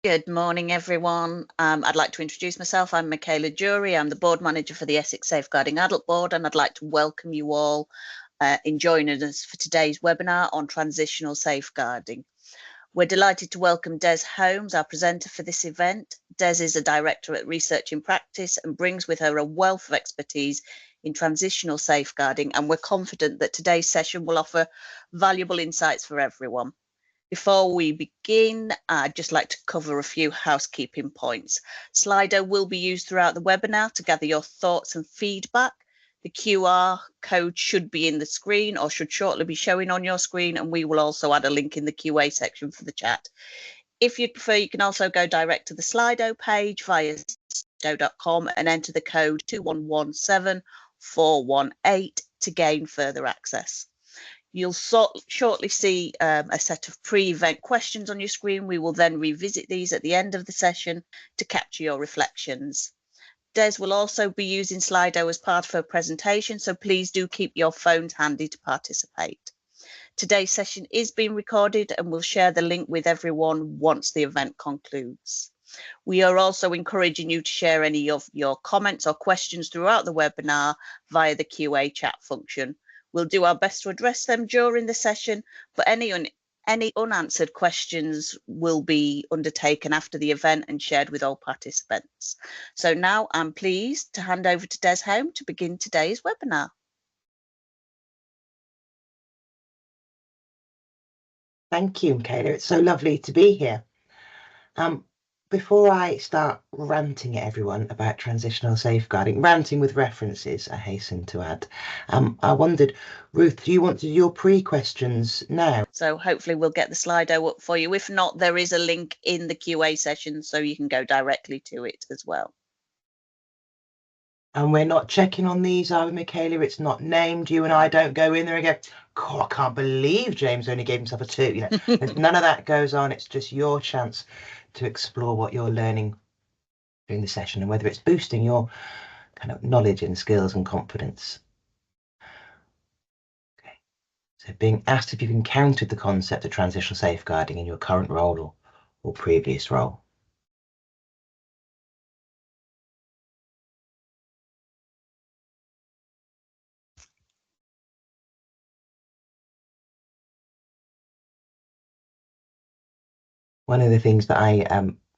Good morning, everyone. I'd like to introduce myself. I'm Michaela Jury. I'm the board manager for the Essex Safeguarding Adult Board, and I'd like to welcome you all in joining us for today's webinar on transitional safeguarding. We're delighted to welcome Dez Holmes, our presenter for this event. Dez is a director at Research in Practice and brings with her a wealth of expertise in transitional safeguarding, and we're confident that today's session will offer valuable insights for everyone. Before we begin, I'd just like to cover a few housekeeping points. Slido will be used throughout the webinar to gather your thoughts and feedback. The QR code should be in the screen or should shortly be showing on your screen, and we will also add a link in the QA section for the chat. If you'd prefer, you can also go direct to the Slido page via slido.com and enter the code 2117418 to gain further access. You'll shortly see a set of pre-event questions on your screen. We will then revisit these at the end of the session to capture your reflections. Des will also be using Slido as part of her presentation, so please do keep your phones handy to participate. Today's session is being recorded and we'll share the link with everyone once the event concludes. We are also encouraging you to share any of your comments or questions throughout the webinar via the QA chat function. We'll do our best to address them during the session, but any unanswered questions will be undertaken after the event and shared with all participants. So now I'm pleased to hand over to Dez Holmes to begin today's webinar. Thank you, Michaela. It's so lovely to be here. Before I start ranting at everyone about transitional safeguarding, ranting with references, I hasten to add, I wondered, Ruth, do you want to do your pre-questions now? So hopefully we'll get the Slido up for you. If not, there is a link in the QA session so you can go directly to it as well. And we're not checking on these, are we, Michaela? It's not named. You and I don't go in there and go, God, I can't believe James only gave himself a 2. You know, none of that goes on. It's just your chance to explore what you're learning during the session and whether it's boosting your kind of knowledge and skills and confidence. Okay. So being asked if you've encountered the concept of transitional safeguarding in your current role or previous role. One of the things that I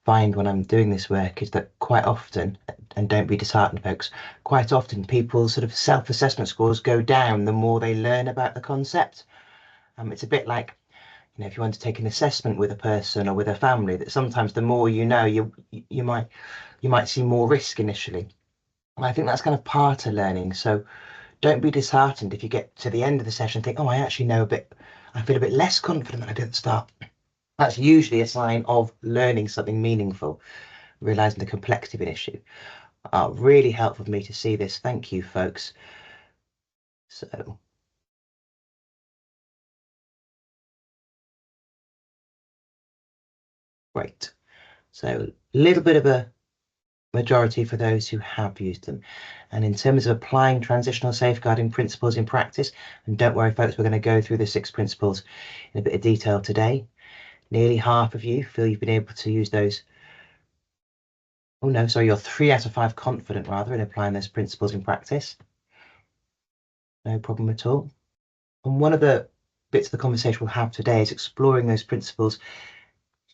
find when I'm doing this work is that quite often, and don't be disheartened folks, quite often people's sort of self-assessment scores go down the more they learn about the concept. It's a bit like, you know, if you want to take an assessment with a person or with a family, that sometimes the more you know, you might see more risk initially. And I think that's kind of part of learning. So don't be disheartened if you get to the end of the session and think, oh, I actually know a bit, I feel a bit less confident than I did at the start. That's usually a sign of learning something meaningful, realizing the complexity of an issue. Really helpful for me to see this. Thank you, folks. So, great. So a little bit of a majority for those who have used them. And in terms of applying transitional safeguarding principles in practice, and don't worry, folks, we're going to go through the 6 principles in a bit of detail today. Nearly half of you feel you've been able to use those. Oh no, sorry, you're 3 out of 5 confident rather in applying those principles in practice. No problem at all. And one of the bits of the conversation we'll have today is exploring those principles,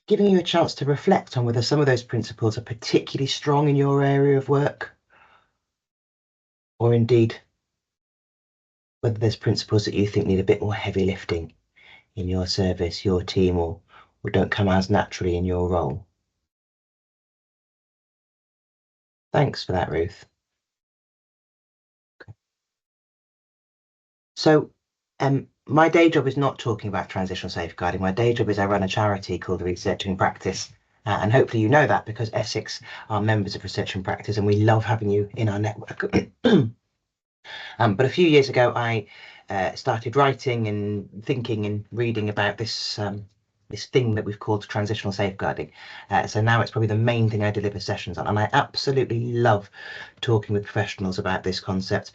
giving you a chance to reflect on whether some of those principles are particularly strong in your area of work, or indeed whether there's principles that you think need a bit more heavy lifting in your service, your team, or don't come as naturally in your role. Thanks for that, Ruth. Okay. So my day job is not talking about transitional safeguarding. My day job is I run a charity called Research in Practice. And hopefully you know that because Essex are members of Research in Practice and we love having you in our network. But a few years ago, I started writing and thinking and reading about this this thing that we've called transitional safeguarding. So now it's probably the main thing I deliver sessions on, and I absolutely love talking with professionals about this concept,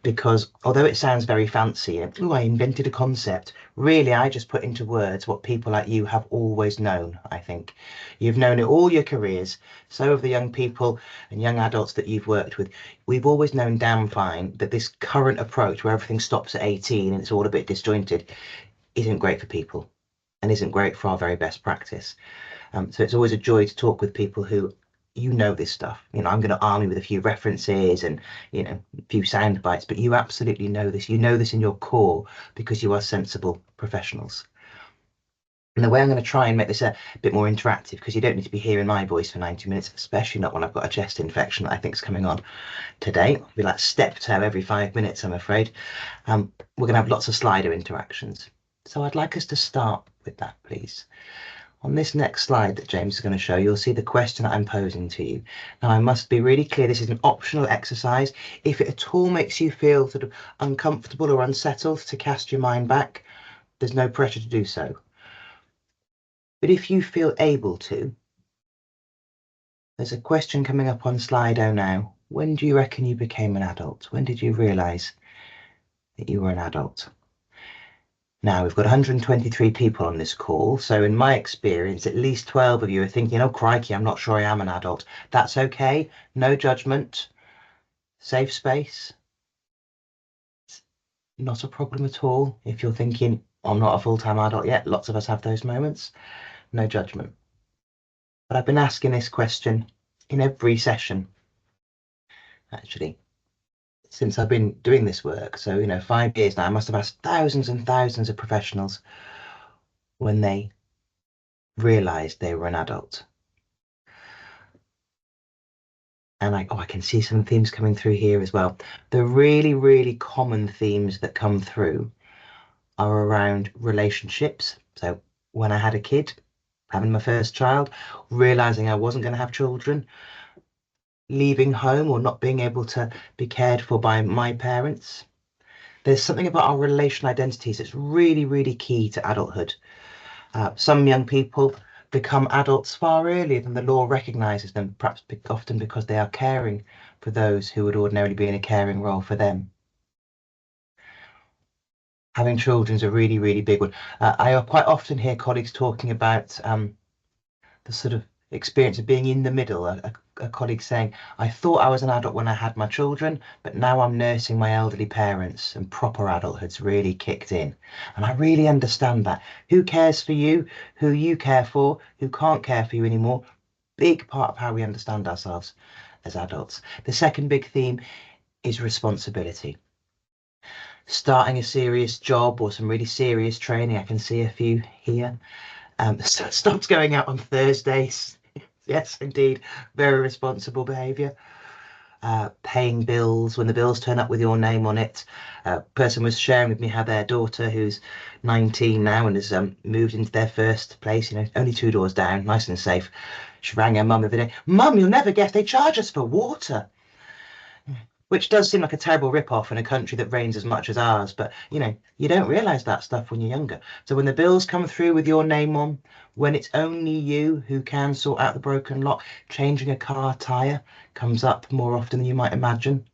because although it sounds very fancy, oh, I invented a concept, really I just put into words what people like you have always known. I think you've known it all your careers. So have the young people and young adults that you've worked with. We've always known damn fine that this current approach where everything stops at 18 and it's all a bit disjointed isn't great for people and isn't great for our very best practice. So it's always a joy to talk with people who this stuff. I'm going to arm you with a few references and a few sound bites, but you absolutely know this. You know this in your core because you are sensible professionals. And the way I'm going to try and make this a bit more interactive, because you don't need to be hearing my voice for 90 minutes, especially not when I've got a chest infection that I think is coming on today. It'll be like step toe every 5 minutes, I'm afraid. We're going to have lots of slider interactions. So I'd like us to start with that, please. On this next slide that James is going to show, you'll see the question that I'm posing to you. Now, I must be really clear, this is an optional exercise. If it at all makes you feel sort of uncomfortable or unsettled to cast your mind back, there's no pressure to do so. But if you feel able to, there's a question coming up on Slido now. When do you reckon you became an adult? When did you realise that you were an adult? Now, we've got 123 people on this call, so in my experience, at least 12 of you are thinking, oh, crikey, I'm not sure I am an adult. That's okay. No judgment. Safe space. It's not a problem at all. If you're thinking, I'm not a full-time adult yet, lots of us have those moments. No judgment. But I've been asking this question in every session, actually, since I've been doing this work. So, 5 years now, I must have asked thousands and thousands of professionals when they realised they were an adult. And I can see some themes coming through here as well. The really, really common themes that come through are around relationships. So when I had a kid, having my first child, realising I wasn't going to have children, leaving home or not being able to be cared for by my parents. There's something about our relational identities that's really, really key to adulthood. Some young people become adults far earlier than the law recognises them, perhaps often because they are caring for those who would ordinarily be in a caring role for them. Having children is a really, really big one. I quite often hear colleagues talking about the sort of experience of being in the middle. A colleague saying, I thought I was an adult when I had my children, but now I'm nursing my elderly parents and proper adulthood's really kicked in. And I really understand that. Who cares for you? Who you care for? Who can't care for you anymore? Big part of how we understand ourselves as adults. The second big theme is responsibility. Starting a serious job or some really serious training. I can see a few here. Stopped going out on Thursdays. Yes, indeed, very responsible behaviour. Paying bills when the bills turn up with your name on it. A person was sharing with me how their daughter, who's 19 now and has moved into their first place, only 2 doors down, nice and safe. She rang her mum the other day. Mum, you'll never guess they charge us for water. Which does seem like a terrible rip-off in a country that rains as much as ours, but you don't realise that stuff when you're younger. So when the bills come through with your name on, when it's only you who can sort out the broken lock, changing a car tyre comes up more often than you might imagine.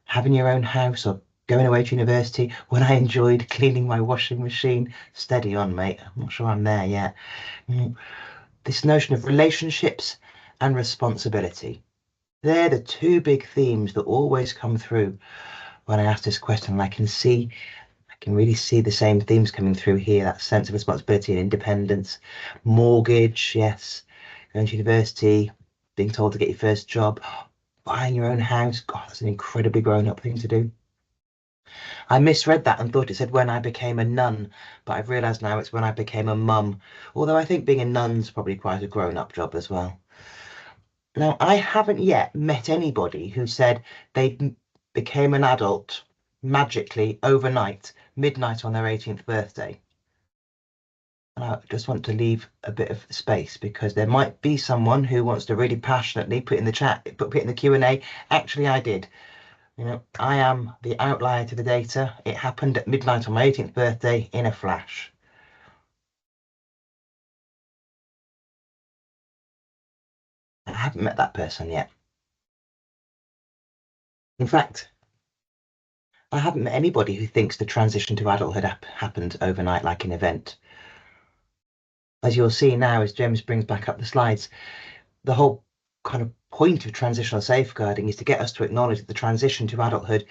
Having your own house or going away to university, when I enjoyed cleaning my washing machine. Steady on, mate. I'm not sure I'm there yet. This notion of relationships and responsibility. They're the 2 big themes that always come through when I ask this question. And I can really see the same themes coming through here. That sense of responsibility and independence, mortgage, yes, going to university, being told to get your first job, buying your own house. God, that's an incredibly grown-up thing to do. I misread that and thought it said when I became a nun, but I've realised now it's when I became a mum. Although I think being a nun's probably quite a grown-up job as well. Now, I haven't yet met anybody who said they became an adult magically overnight, midnight on their 18th birthday. And I just want to leave a bit of space because there might be someone who wants to really passionately put in the chat, put in the Q&A. Actually, I did. I am the outlier to the data. It happened at midnight on my 18th birthday in a flash. haven't met that person yet. In fact, I haven't met anybody who thinks the transition to adulthood happened overnight like an event. As you'll see now, as James brings back up the slides, the whole kind of point of transitional safeguarding is to get us to acknowledge that the transition to adulthood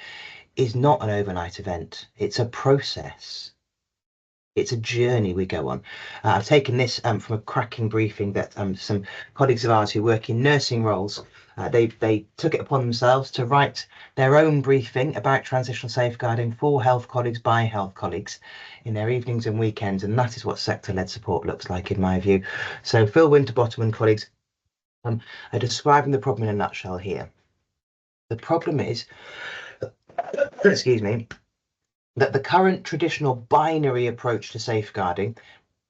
is not an overnight event. It's a process. It's a journey we go on. I've taken this from a cracking briefing that some colleagues of ours who work in nursing roles, they took it upon themselves to write their own briefing about transitional safeguarding for health colleagues by health colleagues in their evenings and weekends, and that is what sector-led support looks like in my view. So Phil Winterbottom and colleagues are describing the problem in a nutshell here. The problem is, excuse me, that the current traditional binary approach to safeguarding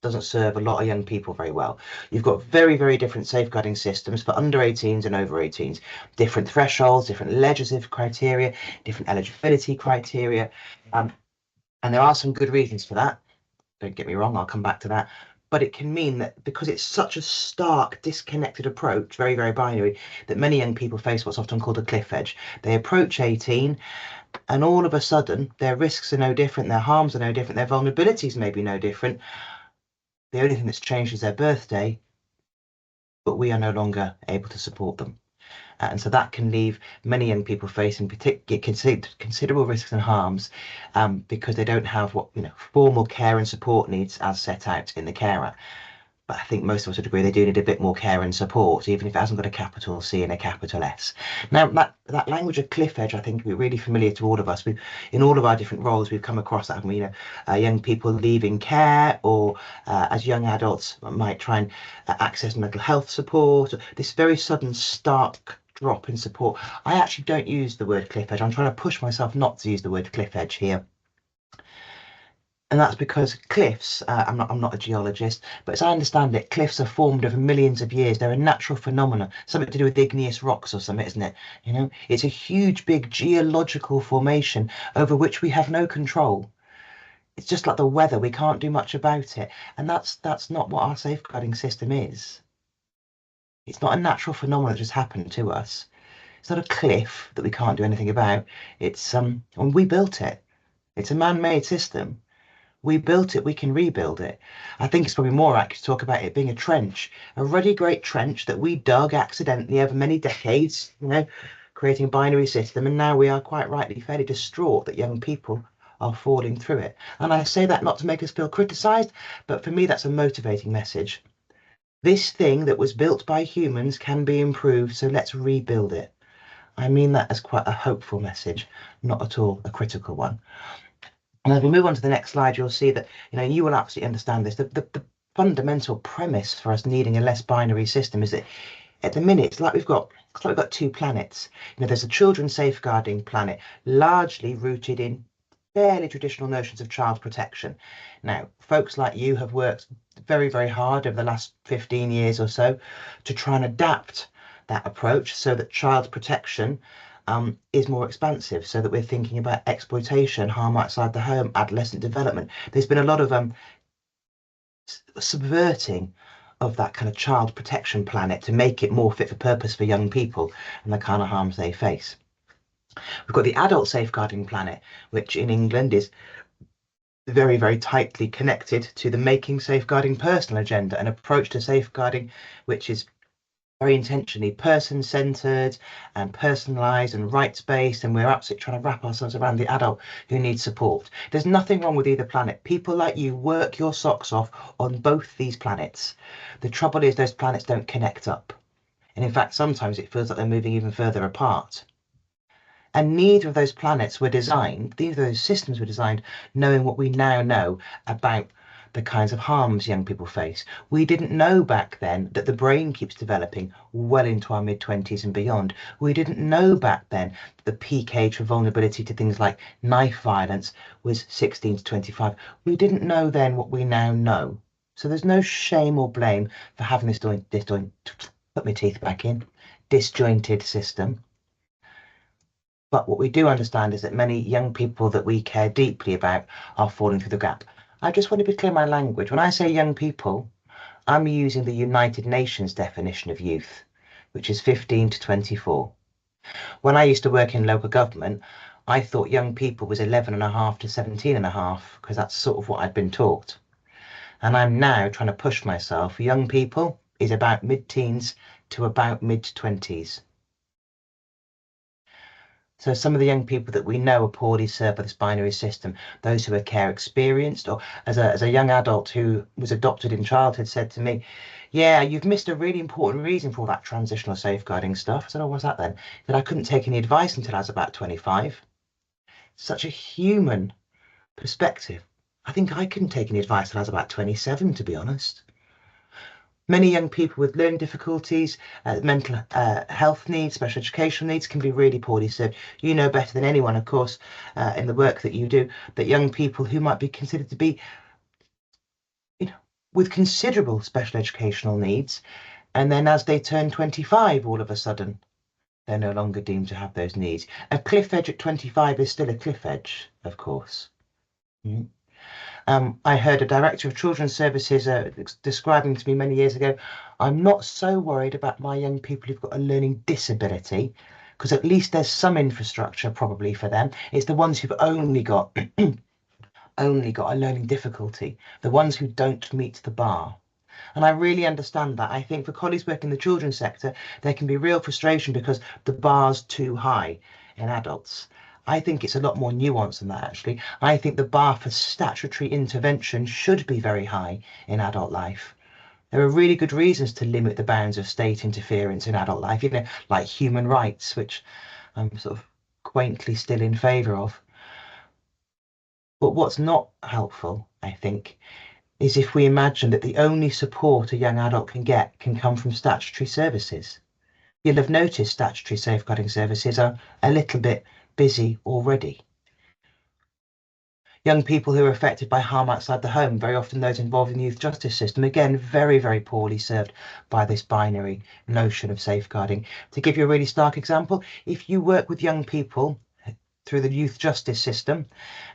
doesn't serve a lot of young people very well. You've got very, very different safeguarding systems for under 18s and over 18s, different thresholds, different legislative criteria, different eligibility criteria. And there are some good reasons for that. Don't get me wrong, I'll come back to that. But it can mean that because it's such a stark, disconnected approach, very, very binary, that many young people face what's often called a cliff edge. They approach 18 and all of a sudden their risks are no different, their harms are no different, their vulnerabilities may be no different. The only thing that's changed is their birthday, but we are no longer able to support them. And so that can leave many young people facing considerable risks and harms because they don't have what formal care and support needs as set out in the carer. But I think most of us would agree they do need a bit more care and support, even if it hasn't got a capital C and a capital S. Now, that language of cliff edge, I think, will be really familiar to all of us. In all of our different roles, we've come across that. Young people leaving care, or as young adults might try and access mental health support. This very sudden, stark drop in support. I actually don't use the word cliff edge. I'm trying to push myself not to use the word cliff edge here. And that's because cliffs, I'm not a geologist, but as I understand it, cliffs are formed over millions of years. They're a natural phenomenon, something to do with igneous rocks or something, isn't it? It's a huge, big geological formation over which we have no control. It's just like the weather, we can't do much about it. And that's not what our safeguarding system is. It's not a natural phenomenon that just happened to us. It's not a cliff that we can't do anything about. It's and we built it. It's a man-made system. We built it, we can rebuild it. I think it's probably more accurate to talk about it being a trench, a ruddy great trench that we dug accidentally over many decades, creating a binary system. And now we are quite rightly fairly distraught that young people are falling through it. And I say that not to make us feel criticised, but for me, that's a motivating message. This thing that was built by humans can be improved, so let's rebuild it. I mean that as quite a hopeful message, not at all a critical one. And as we move on to the next slide, you'll see that, you will absolutely understand this. The fundamental premise for us needing a less binary system is that at the minute, it's like we've got two planets. There's a children's safeguarding planet, largely rooted in fairly traditional notions of child protection. Now, folks like you have worked very, very hard over the last 15 years or so to try and adapt that approach so that child protection is more expansive, so that we're thinking about exploitation, harm outside the home, adolescent development. There's been a lot of subverting of that kind of child protection planet to make it more fit for purpose for young people and the kind of harms they face. We've got the adult safeguarding planet, which in England is very, very tightly connected to the Making Safeguarding Personal agenda, an approach to safeguarding which is very intentionally person-centered and personalized and rights-based, and we're absolutely trying to wrap ourselves around the adult who needs support. There's nothing wrong with either planet. People like you work your socks off on both these planets. The trouble is those planets don't connect up. And in fact, sometimes it feels like they're moving even further apart. And neither of those planets were designed, neither of those systems were designed knowing what we now know about the kinds of harms young people face. We didn't know back then that the brain keeps developing well into our mid-20s and beyond. We didn't know back then that the peak age for vulnerability to things like knife violence was 16 to 25. We didn't know then what we now know. So there's no shame or blame for having this put my teeth back in, disjointed system. But what we do understand is that many young people that we care deeply about are falling through the gap. I just want to be clear my language. When I say young people, I'm using the United Nations definition of youth. which is 15 to 24. When I used to work in local government, I thought young people was 11.5 to 17.5 because that's sort of what I'd been taught. And I'm now trying to push myself. Young people is about mid-teens to about mid-20s. So some of the young people that we know are poorly served by this binary system, those who are care experienced, or as a young adult who was adopted in childhood said to me, yeah, you've missed a really important reason for all that transitional safeguarding stuff. I said, oh, what's that then? That I couldn't take any advice until I was about 25. Such a human perspective. I think I couldn't take any advice until I was about 27, to be honest. Many young people with learning difficulties, mental health needs, special educational needs can be really poorly served. You know better than anyone, of course, in the work that you do, that young people who might be considered to be, with considerable special educational needs, and then as they turn 25, all of a sudden, they're no longer deemed to have those needs. A cliff edge at 25 is still a cliff edge, of course. Mm. I heard a director of children's services describing to me many years ago, I'm not so worried about my young people who've got a learning disability, because at least there's some infrastructure probably for them. It's the ones who've only got only got a learning difficulty, the ones who don't meet the bar. And I really understand that. I think for colleagues working in the children's sector, there can be real frustration because the bar's too high in adults. I think it's a lot more nuanced than that, actually. I think the bar for statutory intervention should be very high in adult life. There are really good reasons to limit the bounds of state interference in adult life, like human rights, which I'm sort of quaintly still in favour of. But what's not helpful, I think, is if we imagine that the only support a young adult can get can come from statutory services. You'll have noticed statutory safeguarding services are a little bit busy already. Young people who are affected by harm outside the home, very often those involved in the youth justice system, again, very, very poorly served by this binary notion of safeguarding. To give you a really stark example, if you work with young people through the youth justice system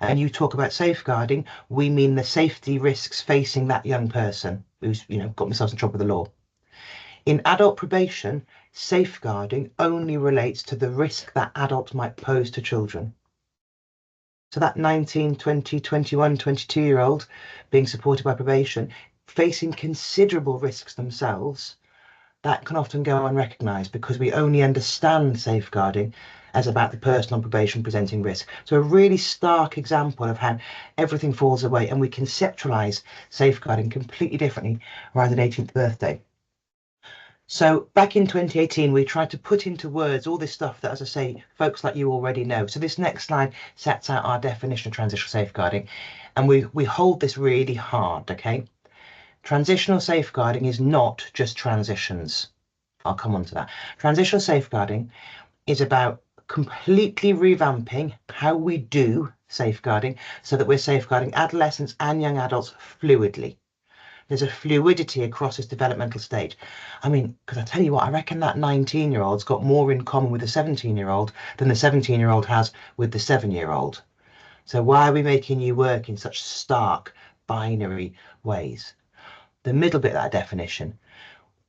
and you talk about safeguarding, we mean the safety risks facing that young person who's got themselves in trouble with the law. In adult probation, safeguarding only relates to the risk that adult might pose to children. So that 19, 20, 21, 22-year-old being supported by probation, facing considerable risks themselves, that can often go unrecognised because we only understand safeguarding as about the person on probation presenting risk. So a really stark example of how everything falls away and we conceptualise safeguarding completely differently around an 18th birthday. So back in 2018, we tried to put into words all this stuff that, as I say, folks like you already know. So this next slide sets out our definition of transitional safeguarding. And we hold this really hard, okay? Transitional safeguarding is not just transitions. I'll come on to that. Transitional safeguarding is about completely revamping how we do safeguarding so that we're safeguarding adolescents and young adults fluidly. There's a fluidity across this developmental stage. I mean, because I tell you what, I reckon that 19-year-old's got more in common with the 17-year-old than the 17-year-old has with the 7-year-old. So why are we making you work in such stark binary ways? The middle bit of that definition,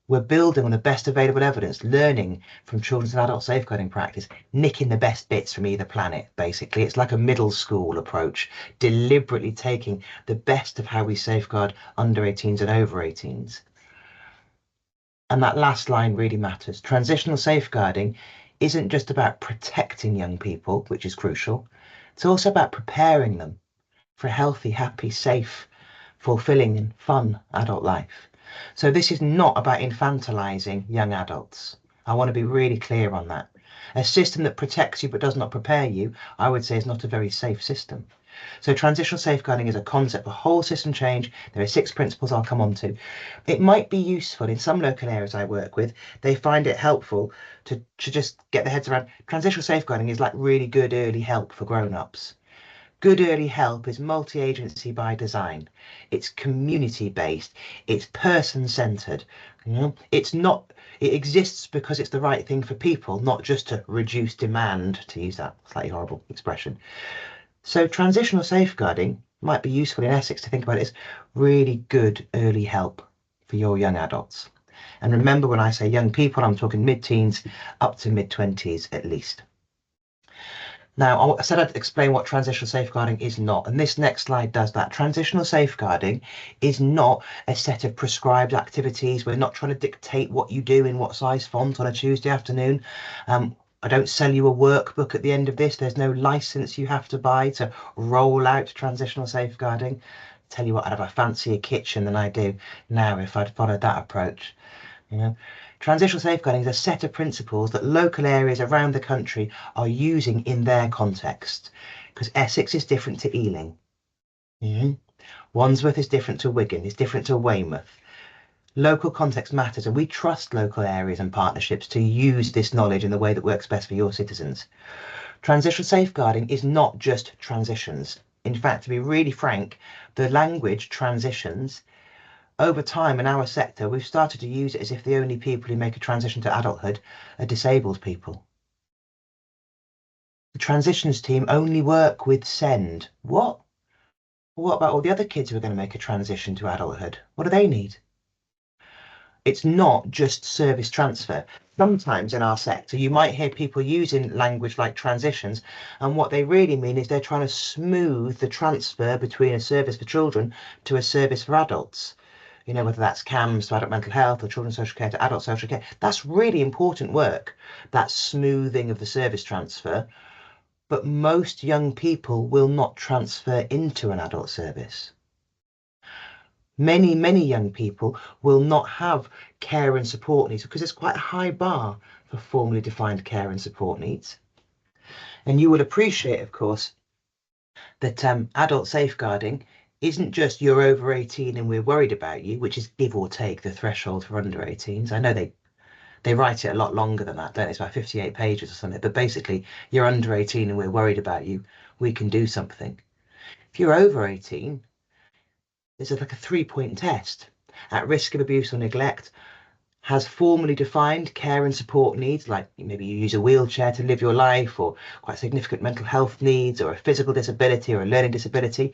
we're building on the best available evidence, learning from children's and adult safeguarding practice, nicking the best bits from either planet, basically. It's like a middle school approach, deliberately taking the best of how we safeguard under 18s and over 18s. And that last line really matters. Transitional safeguarding isn't just about protecting young people, which is crucial. It's also about preparing them for a healthy, happy, safe, fulfilling and fun adult life. So this is not about infantilizing young adults. I want to be really clear on that. A system that protects you but does not prepare you, I would say, is not a very safe system. So transitional safeguarding is a concept for whole system change. There are 6 principles I'll come on to. It might be useful in some local areas I work with. They find it helpful to just get their heads around. Transitional safeguarding is like really good early help for grown-ups. Good early help is multi-agency by design. It's community-based. It's person-centered. It exists because it's the right thing for people, not just to reduce demand, to use that slightly horrible expression. So transitional safeguarding might be useful in Essex to think about it as really good early help for your young adults. And remember, when I say young people, I'm talking mid-teens up to mid-20s at least. Now, I said I'd explain what transitional safeguarding is not, and this next slide does that. Transitional safeguarding is not a set of prescribed activities. We're not trying to dictate what you do in what size font on a Tuesday afternoon. I don't sell you a workbook at the end of this. There's no license you have to buy to roll out transitional safeguarding. Tell you what, I'd have a fancier kitchen than I do now if I'd followed that approach. You know, transitional safeguarding is a set of principles that local areas around the country are using in their context, because Essex is different to Ealing. Wandsworth is different to Wigan, is different to Weymouth. Local context matters, and we trust local areas and partnerships to use this knowledge in the way that works best for your citizens. Transitional safeguarding is not just transitions. In fact, to be really frank, the language transitions, over time in our sector, we've started to use it as if the only people who make a transition to adulthood are disabled people. The transitions team only work with SEND. What? What about all the other kids who are going to make a transition to adulthood? What do they need? It's not just service transfer. Sometimes in our sector, you might hear people using language like transitions, and what they really mean is they're trying to smooth the transfer between a service for children to a service for adults. You know, whether that's CAMS to adult mental health or children's social care to adult social care. That's really important work, that smoothing of the service transfer. But most young people will not transfer into an adult service. Many, many young people will not have care and support needs because it's quite a high bar for formally defined care and support needs. And you will appreciate, of course, that adult safeguarding isn't just you're over 18 and we're worried about you, which is give or take the threshold for under 18s. I know they write it a lot longer than that, don't they? It's about 58 pages or something. But basically, you're under 18 and we're worried about you. We can do something. If you're over 18, there's like a 3-point test. At risk of abuse or neglect, has formally defined care and support needs, like maybe you use a wheelchair to live your life, or quite significant mental health needs, or a physical disability or a learning disability.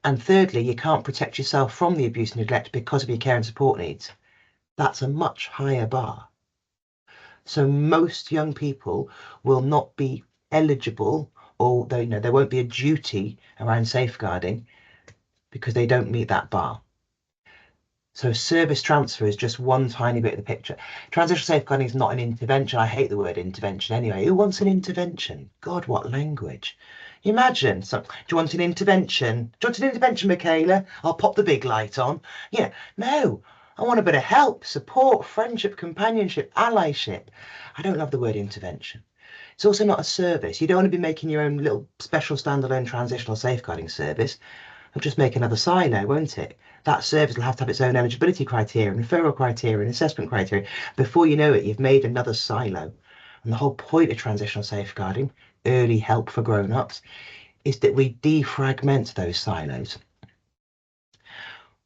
And thirdly, you can't protect yourself from the abuse and neglect because of your care and support needs. That's a much higher bar. So most young people will not be eligible, or there won't be a duty around safeguarding because they don't meet that bar. So service transfer is just one tiny bit of the picture. Transitional safeguarding is not an intervention. I hate the word intervention anyway. Who wants an intervention? God, what language. Imagine, so, do you want an intervention? Do you want an intervention, Michaela? I'll pop the big light on. Yeah, no, I want a bit of help, support, friendship, companionship, allyship. I don't love the word intervention. It's also not a service. You don't want to be making your own little special standalone transitional safeguarding service. It'll just make another silo, won't it? That service will have to have its own eligibility criteria, referral criteria, and assessment criteria. Before you know it, you've made another silo. And the whole point of transitional safeguarding, early help for grown-ups, is that we defragment those silos.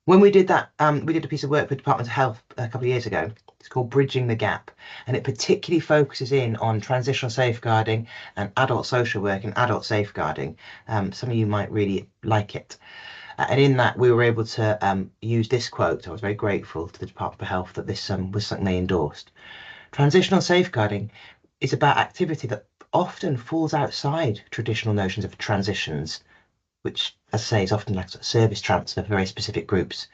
When we did that, we did a piece of work for the Department of Health a couple of years ago. It's called Bridging the Gap, and it particularly focuses in on transitional safeguarding and adult social work and adult safeguarding. Some of you might really like it. And in that, we were able to use this quote. I was very grateful to the Department of Health that this was something they endorsed. Transitional safeguarding is about activity that often falls outside traditional notions of transitions, which, as I say, is often like service transfer for very specific groups,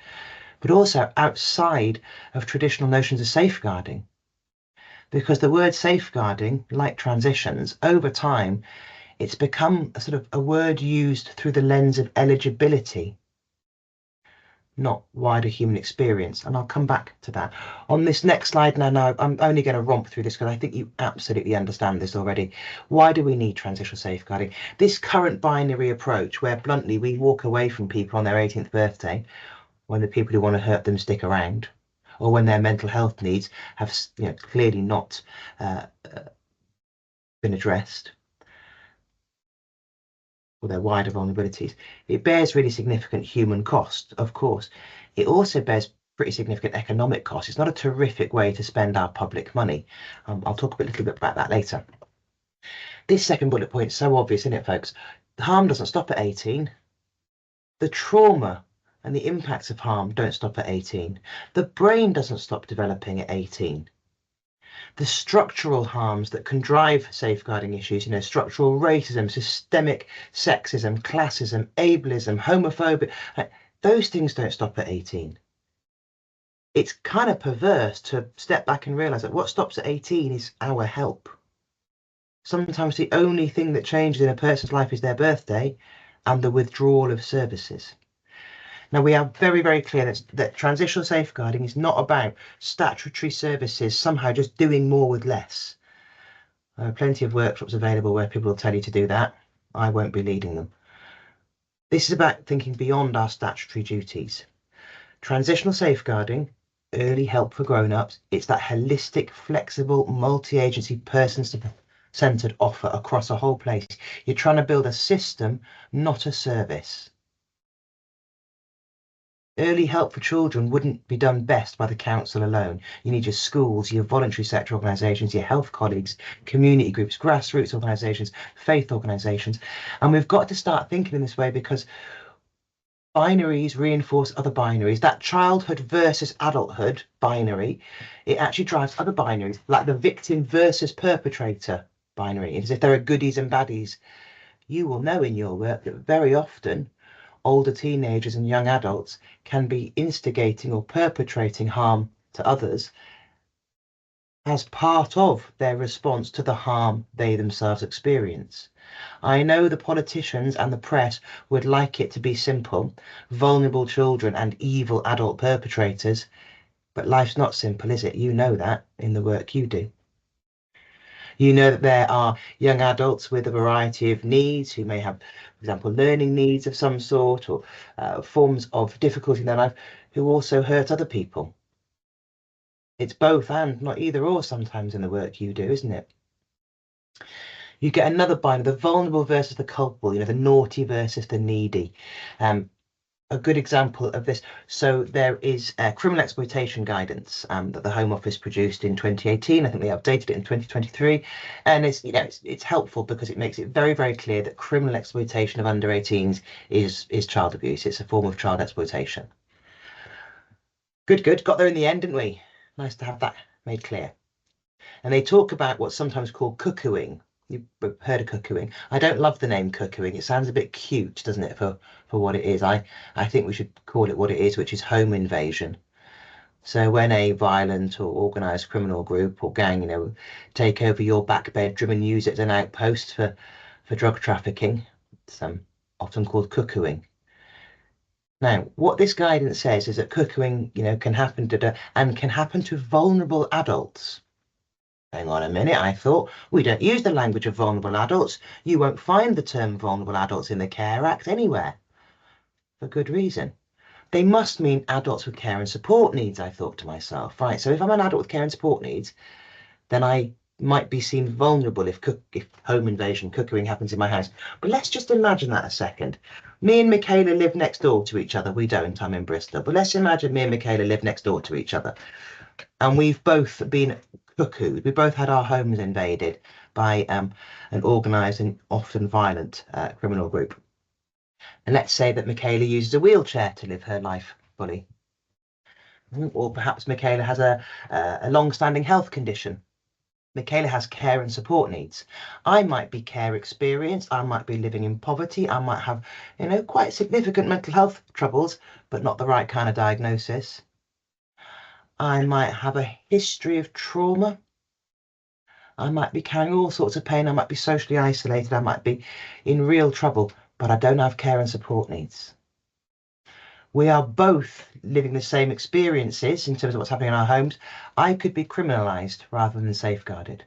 but also outside of traditional notions of safeguarding. Because the word safeguarding, like transitions, over time, it's become a sort of a word used through the lens of eligibility, not wider human experience. And I'll come back to that. On this next slide now, I'm only going to romp through this because I think you absolutely understand this already. Why do we need transitional safeguarding? This current binary approach where bluntly we walk away from people on their 18th birthday when the people who want to hurt them stick around, or when their mental health needs have clearly not been addressed, or their wider vulnerabilities, it bears really significant human cost, of course. It also bears pretty significant economic cost. It's not a terrific way to spend our public money. I'll talk a little bit about that later. This second bullet point is so obvious, isn't it, folks? The harm doesn't stop at 18. The trauma and the impacts of harm don't stop at 18. The brain doesn't stop developing at 18. The structural harms that can drive safeguarding issues, structural racism, systemic sexism, classism, ableism, homophobia, those things don't stop at 18. It's kind of perverse to step back and realize that what stops at 18 is our help. Sometimes the only thing that changes in a person's life is their birthday and the withdrawal of services. Now, we are very, very clear that transitional safeguarding is not about statutory services somehow just doing more with less. There are plenty of workshops available where people will tell you to do that. I won't be leading them. This is about thinking beyond our statutory duties. Transitional safeguarding, early help for grown-ups, it's that holistic, flexible, multi-agency, person-centered offer across a whole place. You're trying to build a system, not a service. Early help for children wouldn't be done best by the council alone. You need your schools, your voluntary sector organisations, your health colleagues, community groups, grassroots organisations, faith organisations. And we've got to start thinking in this way because binaries reinforce other binaries. That childhood versus adulthood binary, it actually drives other binaries, like the victim versus perpetrator binary, as if there are goodies and baddies. You will know in your work that very often older teenagers and young adults can be instigating or perpetrating harm to others as part of their response to the harm they themselves experience. I know the politicians and the press would like it to be simple, vulnerable children and evil adult perpetrators, but life's not simple, is it? You know that in the work you do. You know that there are young adults with a variety of needs who may have, for example, learning needs of some sort or forms of difficulty in their life who also hurt other people. It's both and, not either or sometimes in the work you do, isn't it? You get another binary, the vulnerable versus the culpable, the naughty versus the needy. A good example of this. So there is criminal exploitation guidance that the Home Office produced in 2018. I think they updated it in 2023, and it's helpful because it makes it very, very clear that criminal exploitation of under 18s is child abuse. It's a form of child exploitation. Good. Got there in the end, didn't we? Nice to have that made clear. And they talk about what's sometimes called cuckooing. You've heard of cuckooing. I don't love the name cuckooing. It sounds a bit cute, doesn't it, for what it is? I think we should call it what it is, which is home invasion. So when a violent or organised criminal group or gang, take over your back bedroom and use it as an outpost for drug trafficking, it's often called cuckooing. Now, what this guidance says is that cuckooing, can happen to vulnerable adults. Hang on a minute, I thought we don't use the language of vulnerable adults. You won't find the term vulnerable adults in the Care Act anywhere. For good reason. They must mean adults with care and support needs, I thought to myself. Right, so if I'm an adult with care and support needs, then I might be seen vulnerable if home invasion, cuckooing happens in my house. But let's just imagine that a second. Me and Michaela live next door to each other. We don't, I'm in Bristol. But let's imagine me and Michaela live next door to each other. And we've both been cuckooed. We both had our homes invaded by an organised and often violent criminal group. And let's say that Michaela uses a wheelchair to live her life fully. Or perhaps Michaela has a long-standing health condition. Michaela has care and support needs. I might be care experienced. I might be living in poverty. I might have, quite significant mental health troubles, but not the right kind of diagnosis. I might have a history of trauma. I might be carrying all sorts of pain. I might be socially isolated. I might be in real trouble, but I don't have care and support needs. We are both living the same experiences in terms of what's happening in our homes. I could be criminalised rather than safeguarded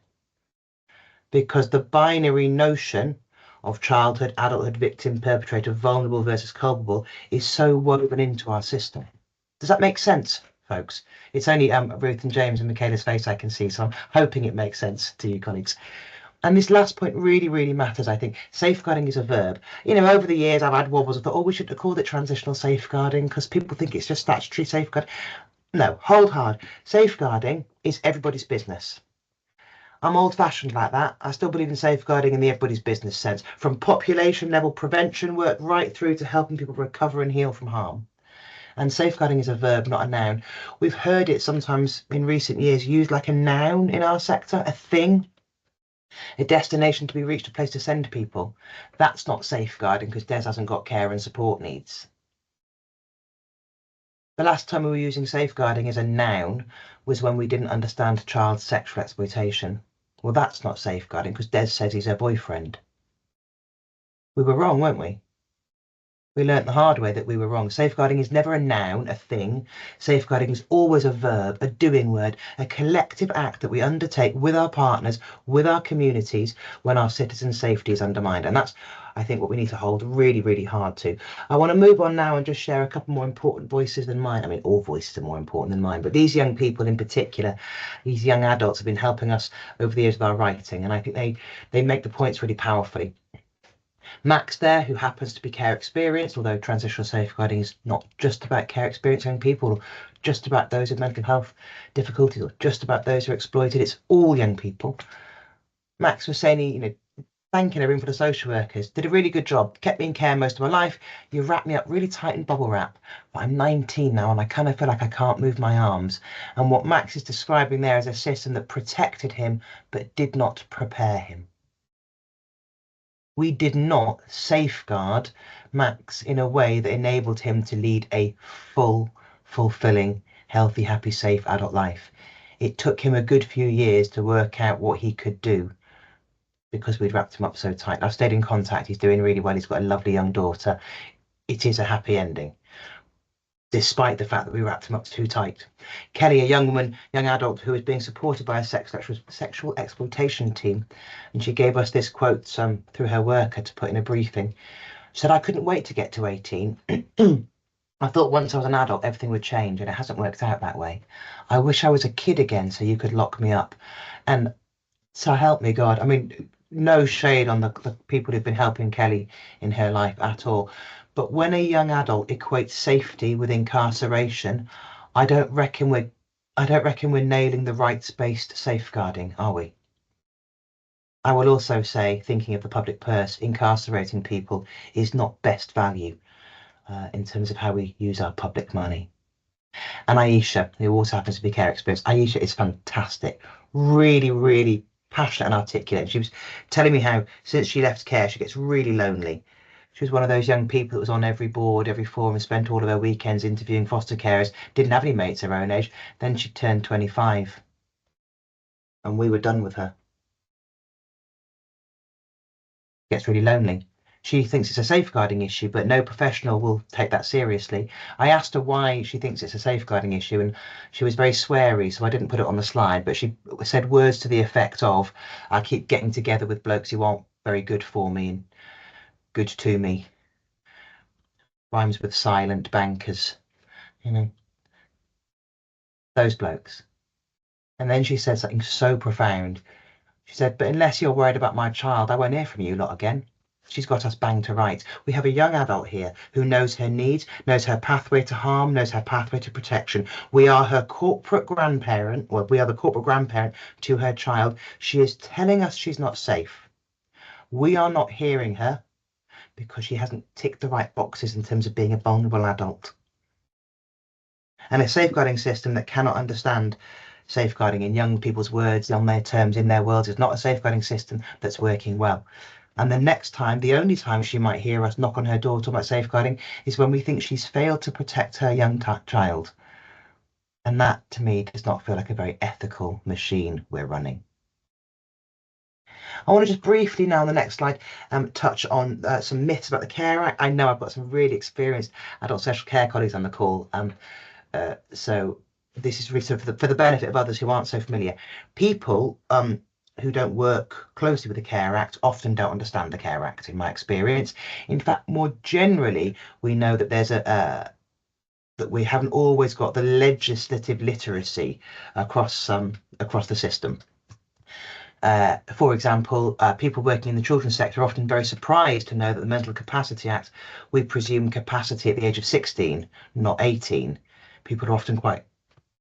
because the binary notion of childhood, adulthood, victim, perpetrator, vulnerable versus culpable is so woven into our system. Does that make sense, folks? It's only Ruth and James and Michaela's face I can see, so I'm hoping it makes sense to you, colleagues. And this last point really, really matters, I think. Safeguarding is a verb. Over the years, I've had wobbles. I thought, we should have called it transitional safeguarding because people think it's just statutory safeguard. No, hold hard. Safeguarding is everybody's business. I'm old-fashioned like that. I still believe in safeguarding in the everybody's business sense, from population level prevention work right through to helping people recover and heal from harm. And safeguarding is a verb, not a noun. We've heard it sometimes in recent years used like a noun in our sector, a thing, a destination to be reached, a place to send people. That's not safeguarding because Des hasn't got care and support needs. The last time we were using safeguarding as a noun was when we didn't understand child sexual exploitation. Well, that's not safeguarding because Des says he's her boyfriend. We were wrong, weren't we? We learnt the hard way that we were wrong. Safeguarding is never a noun, a thing. Safeguarding is always a verb, a doing word, a collective act that we undertake with our partners, with our communities, when our citizens' safety is undermined. And that's, I think, what we need to hold really, really hard to. I want to move on now and just share a couple more important voices than mine. I mean, all voices are more important than mine, but these young people in particular, these young adults have been helping us over the years with our writing. And I think they make the points really powerfully. Max there, who happens to be care experienced, although transitional safeguarding is not just about care experienced young people, or just about those with mental health difficulties, or just about those who are exploited. It's all young people. Max was saying, thanking everyone for the social workers. Did a really good job. Kept me in care most of my life. You wrapped me up really tight in bubble wrap. But I'm 19 now and I kind of feel like I can't move my arms. And what Max is describing there is a system that protected him but did not prepare him. We did not safeguard Max in a way that enabled him to lead a full, fulfilling, healthy, happy, safe adult life. It took him a good few years to work out what he could do because we'd wrapped him up so tight. I've stayed in contact. He's doing really well. He's got a lovely young daughter. It is a happy ending, despite the fact that we wrapped him up too tight. Kelly, a young woman, young adult who was being supported by a sexual exploitation team, and she gave us this quote through her worker to put in a briefing. She said, I couldn't wait to get to 18. I thought once I was an adult, everything would change, and it hasn't worked out that way. I wish I was a kid again so you could lock me up. And so help me God. I mean, no shade on the people who've been helping Kelly in her life at all. But when a young adult equates safety with incarceration, I don't reckon we're nailing the rights-based safeguarding, are we? I will also say, thinking of the public purse, incarcerating people is not best value in terms of how we use our public money. And Aisha, who also happens to be care experienced, Aisha is fantastic, really, really passionate and articulate. She was telling me how since she left care, she gets really lonely. She was one of those young people that was on every board, every forum, and spent all of her weekends interviewing foster carers, didn't have any mates her own age. Then she turned 25 and we were done with her. Gets really lonely. She thinks it's a safeguarding issue, but no professional will take that seriously. I asked her why she thinks it's a safeguarding issue, and she was very sweary, so I didn't put it on the slide, but she said words to the effect of, I keep getting together with blokes who aren't very good for me and good to me. Rhymes with silent bankers, those blokes. And then she said something so profound. She said, but unless you're worried about my child, I won't hear from you lot again. She's got us banged to rights. We have a young adult here who knows her needs, knows her pathway to harm, knows her pathway to protection. We are her corporate grandparent, well, we are the corporate grandparent to her child. She is telling us she's not safe. We are not hearing her because she hasn't ticked the right boxes in terms of being a vulnerable adult. And a safeguarding system that cannot understand safeguarding in young people's words, on their terms, in their worlds, is not a safeguarding system that's working well. And the next time, the only time she might hear us knock on her door talking about safeguarding is when we think she's failed to protect her young child. And that, to me, does not feel like a very ethical machine we're running. I want to just briefly now on the next slide touch on some myths about the Care Act. I know I've got some really experienced adult social care colleagues on the call. So this is really for the benefit of others who aren't so familiar. People who don't work closely with the Care Act often don't understand the Care Act, in my experience. In fact, more generally, we know that there's that we haven't always got the legislative literacy across the system. For example, people working in the children's sector are often very surprised to know that the Mental Capacity Act, we presume capacity at the age of 16, not 18. People are often quite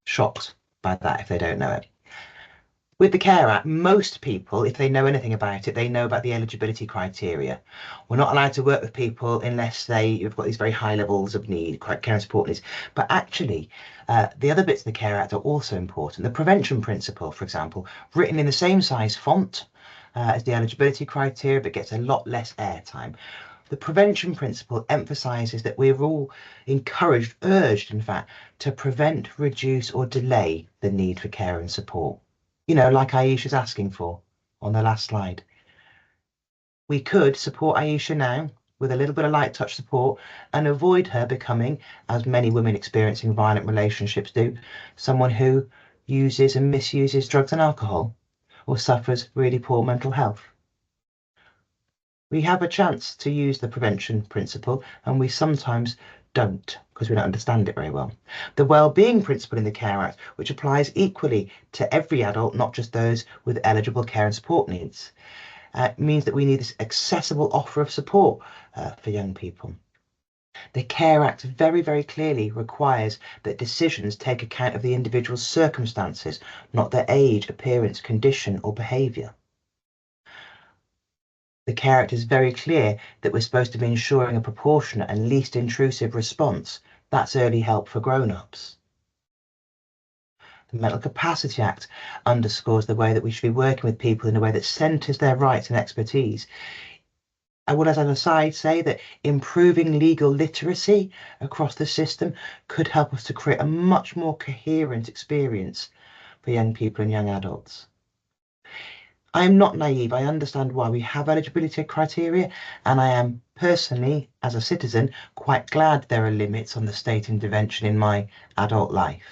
shocked by that if they don't know it. With the Care Act, most people, if they know anything about it, they know about the eligibility criteria. We're not allowed to work with people unless they've got these very high levels of need, care and support needs. But actually, the other bits of the Care Act are also important. The prevention principle, for example, written in the same size font as the eligibility criteria, but gets a lot less airtime. The prevention principle emphasises that we're all encouraged, urged, in fact, to prevent, reduce, or delay the need for care and support. You know, like Aisha's asking for on the last slide. We could support Aisha now with a little bit of light touch support and avoid her becoming, as many women experiencing violent relationships do, someone who uses and misuses drugs and alcohol or suffers really poor mental health. We have a chance to use the prevention principle, and we sometimes don't because we don't understand it very well. The well-being principle in the Care Act, which applies equally to every adult, not just those with eligible care and support needs, means that we need this accessible offer of support for young people. The Care Act very, very clearly requires that decisions take account of the individual's circumstances, not their age, appearance, condition, or behaviour. The Care Act is very clear that we're supposed to be ensuring a proportionate and least intrusive response. That's early help for grown-ups. The Mental Capacity Act underscores the way that we should be working with people in a way that centres their rights and expertise. I would, as an aside, say that improving legal literacy across the system could help us to create a much more coherent experience for young people and young adults. I am not naive. I understand why we have eligibility criteria, and I am personally, as a citizen, quite glad there are limits on the state intervention in my adult life.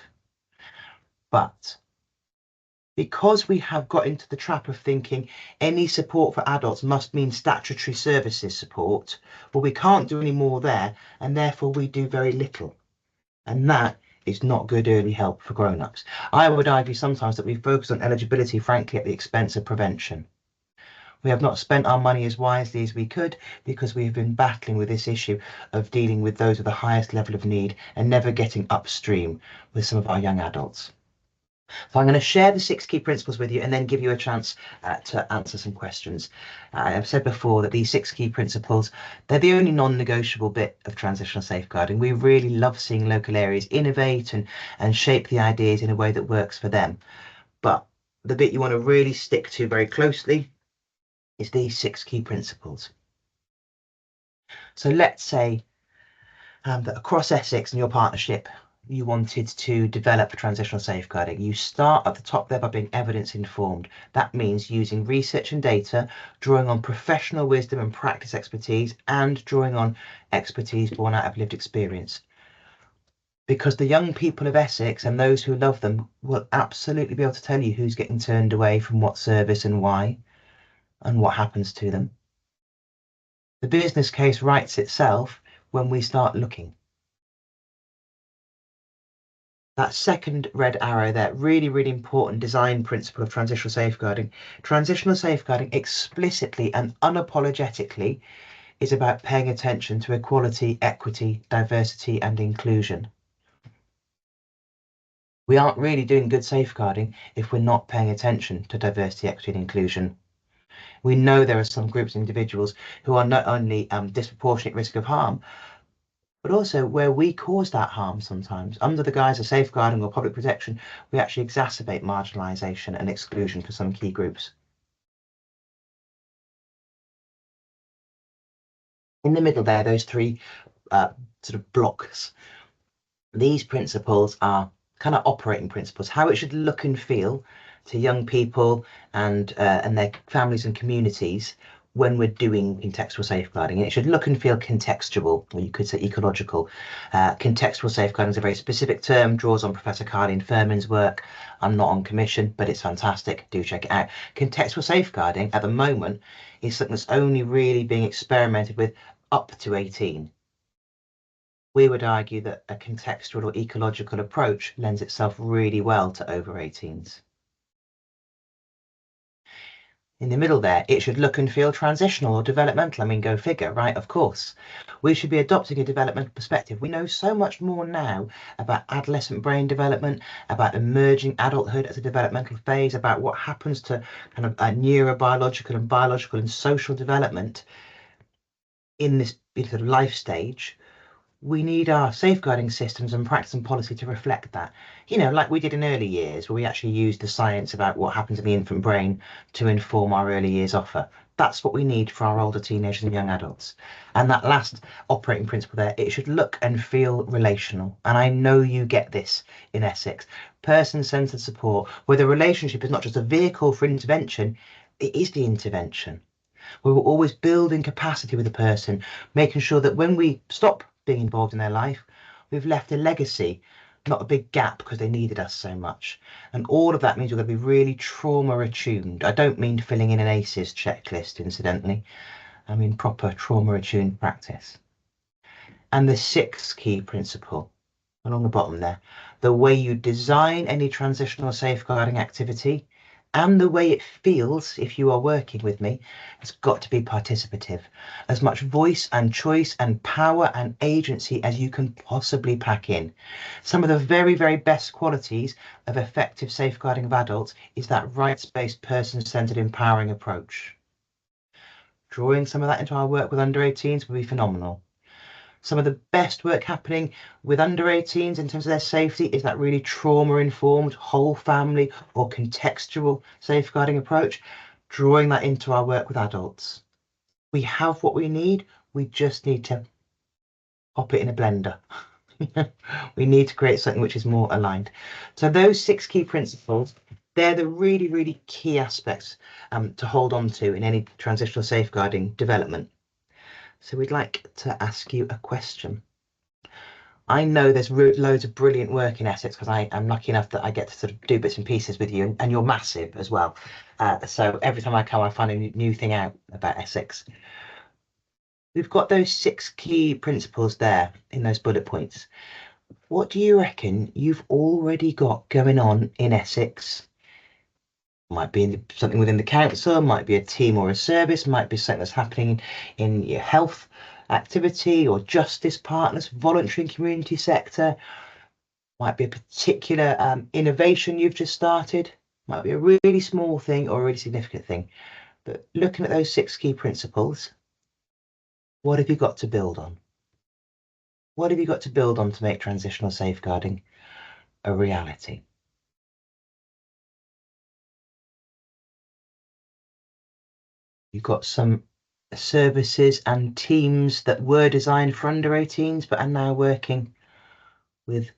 But because we have got into the trap of thinking any support for adults must mean statutory services support, well, we can't do any more there, and therefore we do very little. And that is not good early help for grown-ups. I would argue sometimes that we focus on eligibility, frankly, at the expense of prevention. We have not spent our money as wisely as we could because we have been battling with this issue of dealing with those with the highest level of need and never getting upstream with some of our young adults. So I'm going to share the 6 key principles with you and then give you a chance to answer some questions. I've said before that these 6 key principles, they're the only non-negotiable bit of transitional safeguarding. We really love seeing local areas innovate and shape the ideas in a way that works for them. But the bit you want to really stick to very closely is these 6 key principles. So let's say that across Essex and your partnership, you wanted to develop transitional safeguarding. You start at the top there by being evidence informed. That means using research and data, drawing on professional wisdom and practice expertise, and drawing on expertise born out of lived experience. Because the young people of Essex and those who love them will absolutely be able to tell you who's getting turned away from what service and why, and what happens to them. The business case writes itself when we start looking. That second red arrow there, really, really important design principle of transitional safeguarding. Transitional safeguarding explicitly and unapologetically is about paying attention to equality, equity, diversity, and inclusion. We aren't really doing good safeguarding if we're not paying attention to diversity, equity, and inclusion. We know there are some groups of individuals who are not only disproportionate risk of harm, but also where we cause that harm sometimes. Under the guise of safeguarding or public protection, we actually exacerbate marginalisation and exclusion for some key groups. In the middle there, those 3 sort of blocks, these principles are kind of operating principles, how it should look and feel to young people and their families and communities when we're doing contextual safeguarding. And it should look and feel contextual, or you could say ecological. Contextual safeguarding is a very specific term, draws on Professor Carleen Furman's work. I'm not on commission, but it's fantastic. Do check it out. Contextual safeguarding at the moment is something that's only really being experimented with up to 18. We would argue that a contextual or ecological approach lends itself really well to over 18s. In the middle there, it should look and feel transitional or developmental. I mean, go figure, right? Of course. We should be adopting a developmental perspective. We know so much more now about adolescent brain development, about emerging adulthood as a developmental phase, about what happens to kind of neurobiological and biological and social development in this sort of life stage. We need our safeguarding systems and practice and policy to reflect that. You know, like we did in early years, where we actually used the science about what happens in the infant brain to inform our early years offer. That's what we need for our older teenagers and young adults. And that last operating principle there, it should look and feel relational. And I know you get this in Essex. Person-centered support, where the relationship is not just a vehicle for intervention, it is the intervention. Where we're always building capacity with a person, making sure that when we stop being involved in their life, we've left a legacy, not a big gap because they needed us so much. And all of that means we're going to be really trauma attuned. I don't mean filling in an ACEs checklist, incidentally. I mean proper trauma attuned practice. And the sixth key principle along the bottom there, the way you design any transitional safeguarding activity and the way it feels if you are working with me has got to be participative. As much voice and choice and power and agency as you can possibly pack in. Some of the very, very best qualities of effective safeguarding of adults is that rights-based, person-centered, empowering approach. Drawing some of that into our work with under 18s would be phenomenal. Some of the best work happening with under 18s in terms of their safety is that really trauma-informed, whole family or contextual safeguarding approach, drawing that into our work with adults. We have what we need, we just need to pop it in a blender. We need to create something which is more aligned. So those 6 key principles, they're the really, really key aspects to hold on to in any transitional safeguarding development. So we'd like to ask you a question. I know there's loads of brilliant work in Essex because I'm lucky enough that I get to sort of do bits and pieces with you, and you're massive as well. So every time I come, I find a new thing out about Essex. We've got those 6 key principles there in those bullet points. What do you reckon you've already got going on in Essex? Might be something within the council, might be a team or a service, might be something that's happening in your health activity or justice partners, voluntary and community sector, might be a particular innovation you've just started, might be a really small thing or a really significant thing. But looking at those 6 key principles, what have you got to build on? What have you got to build on to make transitional safeguarding a reality? You've got some services and teams that were designed for under 18s but are now working with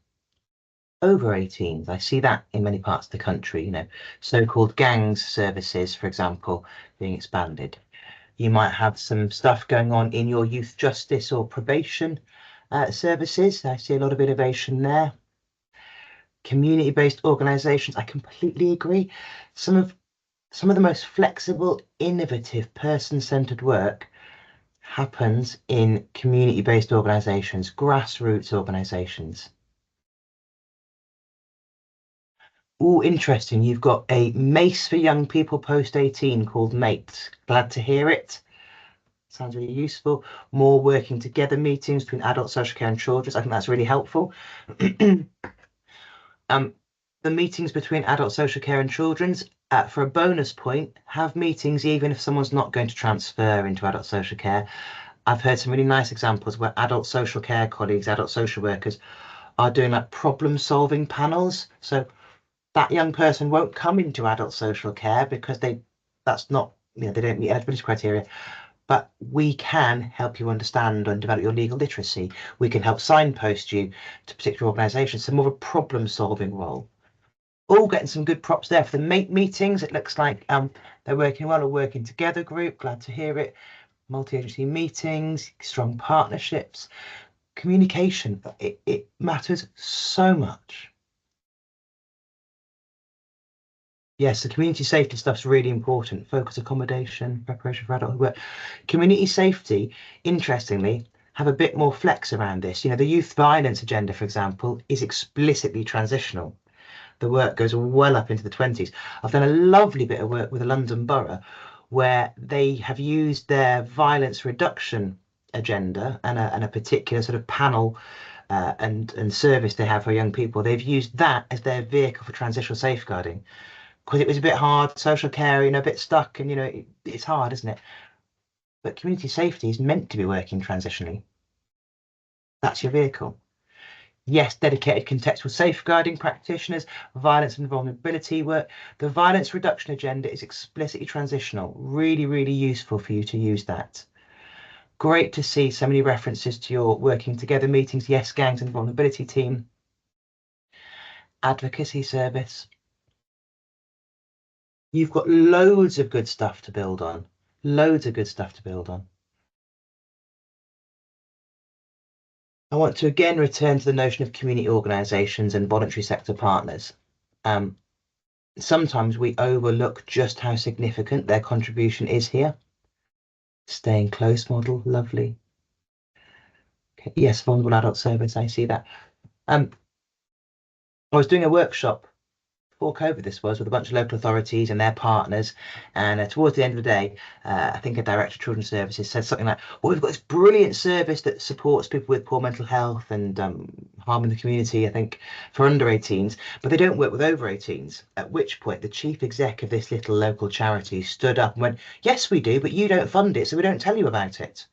over 18s. I see that in many parts of the country, you know, so-called gangs services, for example, being expanded. You might have some stuff going on in your youth justice or probation services. I see a lot of innovation there. Community-based organisations, I completely agree. Some of the most flexible, innovative, person-centered work happens in community-based organisations, grassroots organisations. Oh, interesting. You've got a MACE for young people post 18 called MATES. Glad to hear it. Sounds really useful. More working together meetings between adult social care and children. I think that's really helpful. The meetings between adult social care and children's, for a bonus point, have meetings even if someone's not going to transfer into adult social care. I've heard some really nice examples where adult social care colleagues, adult social workers are doing like problem solving panels. So that young person won't come into adult social care because that's not, you know, they don't meet eligibility criteria. But we can help you understand and develop your legal literacy. We can help signpost you to particular organisations. So more of a problem solving role. All getting some good props there for the meetings. It looks like they're working well, a working together group. Glad to hear it. Multi-agency meetings, strong partnerships, communication. It matters so much. Yes, the community safety stuff's really important. Focus accommodation, preparation for adult work. Community safety, interestingly, have a bit more flex around this. You know, the youth violence agenda, for example, is explicitly transitional. The work goes well up into the 20s. I've done a lovely bit of work with the London Borough where they have used their violence reduction agenda and a particular sort of panel and service they have for young people. They've used that as their vehicle for transitional safeguarding because it was a bit hard, social care, a bit stuck, and it's hard, isn't it? But community safety is meant to be working transitionally. That's your vehicle. Yes, dedicated contextual safeguarding practitioners, violence and vulnerability work. The violence reduction agenda is explicitly transitional. Really, really useful for you to use that. Great to see so many references to your working together meetings, yes, gangs and vulnerability team. Advocacy service. You've got loads of good stuff to build on. Loads of good stuff to build on. I want to again return to the notion of community organisations and voluntary sector partners. Sometimes we overlook just how significant their contribution is here. Staying close model, lovely. Okay. Yes, vulnerable adult service, I see that. I was doing a workshop before COVID, this was, with a bunch of local authorities and their partners. And towards the end of the day, I think a director of children's services said something like, well, we've got this brilliant service that supports people with poor mental health and harm in the community, I think, for under 18s, but they don't work with over 18s. At which point the chief exec of this little local charity stood up and went, yes, we do, but you don't fund it, so we don't tell you about it.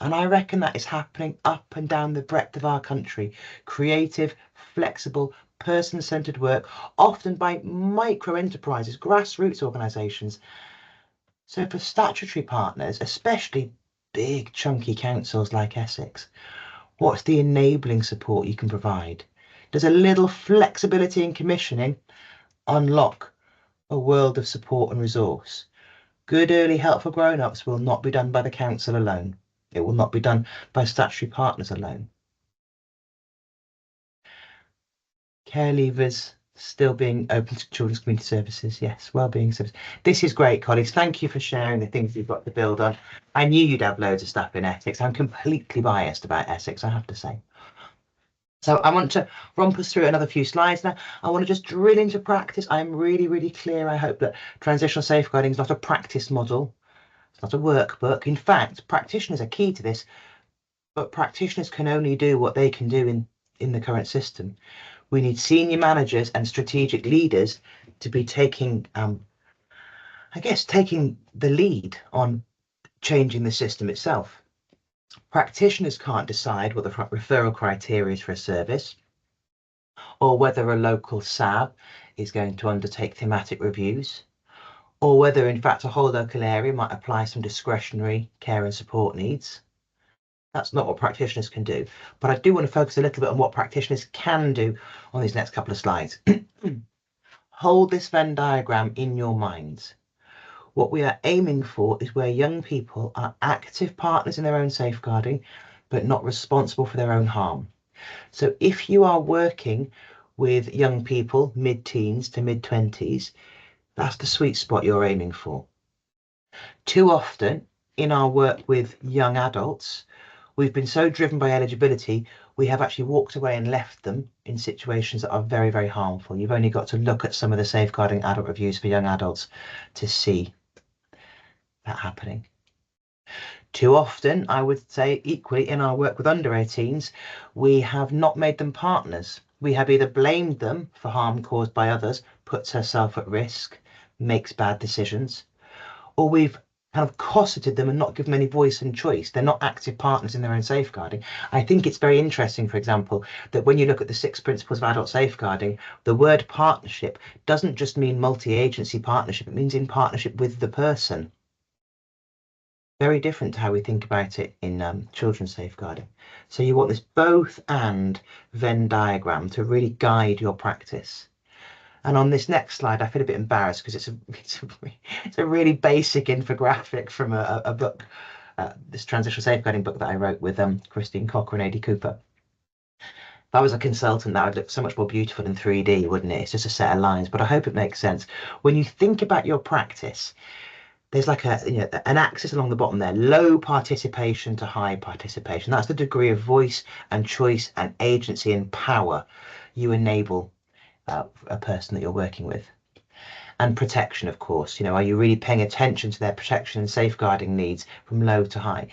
And I reckon that is happening up and down the breadth of our country. Creative, flexible, person-centred work, often by micro enterprises, grassroots organisations. So for statutory partners, especially big chunky councils like Essex, what's the enabling support you can provide? Does a little flexibility in commissioning unlock a world of support and resource? Good early help for grown-ups will not be done by the council alone. It will not be done by statutory partners alone. Care leavers still being open to children's community services. Yes, wellbeing services. This is great, colleagues. Thank you for sharing the things you've got to build on. I knew you'd have loads of stuff in Essex. I'm completely biased about Essex, I have to say. So I want to romp us through another few slides now. I want to just drill into practice. I'm really, really clear. I hope that transitional safeguarding is not a practice model. It's not a workbook. In fact, practitioners are key to this, but practitioners can only do what they can do in the current system. We need senior managers and strategic leaders to be taking, I guess, taking the lead on changing the system itself. Practitioners can't decide what the referral criteria is for a service, or whether a local SAB is going to undertake thematic reviews, or whether in fact a whole local area might apply some discretionary care and support needs. That's not what practitioners can do. But I do want to focus a little bit on what practitioners can do on these next couple of slides. Hold this Venn diagram in your minds. What we are aiming for is where young people are active partners in their own safeguarding, but not responsible for their own harm. So if you are working with young people, mid-teens to mid-20s, that's the sweet spot you're aiming for. Too often in our work with young adults, we've been so driven by eligibility, we have actually walked away and left them in situations that are very, very harmful. You've only got to look at some of the safeguarding adult reviews for young adults to see that happening. Too often, I would say equally in our work with under 18s, we have not made them partners. We have either blamed them for harm caused by others, puts herself at risk, makes bad decisions, or we've kind of cosseted them and not given them any voice and choice. They're not active partners in their own safeguarding. I think it's very interesting, for example, that when you look at the 6 principles of adult safeguarding, the word partnership doesn't just mean multi-agency partnership, it means in partnership with the person. Very different to how we think about it in children's safeguarding. So you want this both and Venn diagram to really guide your practice. And on this next slide, I feel a bit embarrassed because it's a really basic infographic from a book, this transitional safeguarding book that I wrote with Christine Cocker and Adi Cooper. If I was a consultant, that would look so much more beautiful in 3D, wouldn't it? It's just a set of lines, but I hope it makes sense. When you think about your practice, there's like an axis along the bottom there, low participation to high participation. That's the degree of voice and choice and agency and power you enable a person that you're working with. and protection, of course. Are you really paying attention to their protection and safeguarding needs from low to high?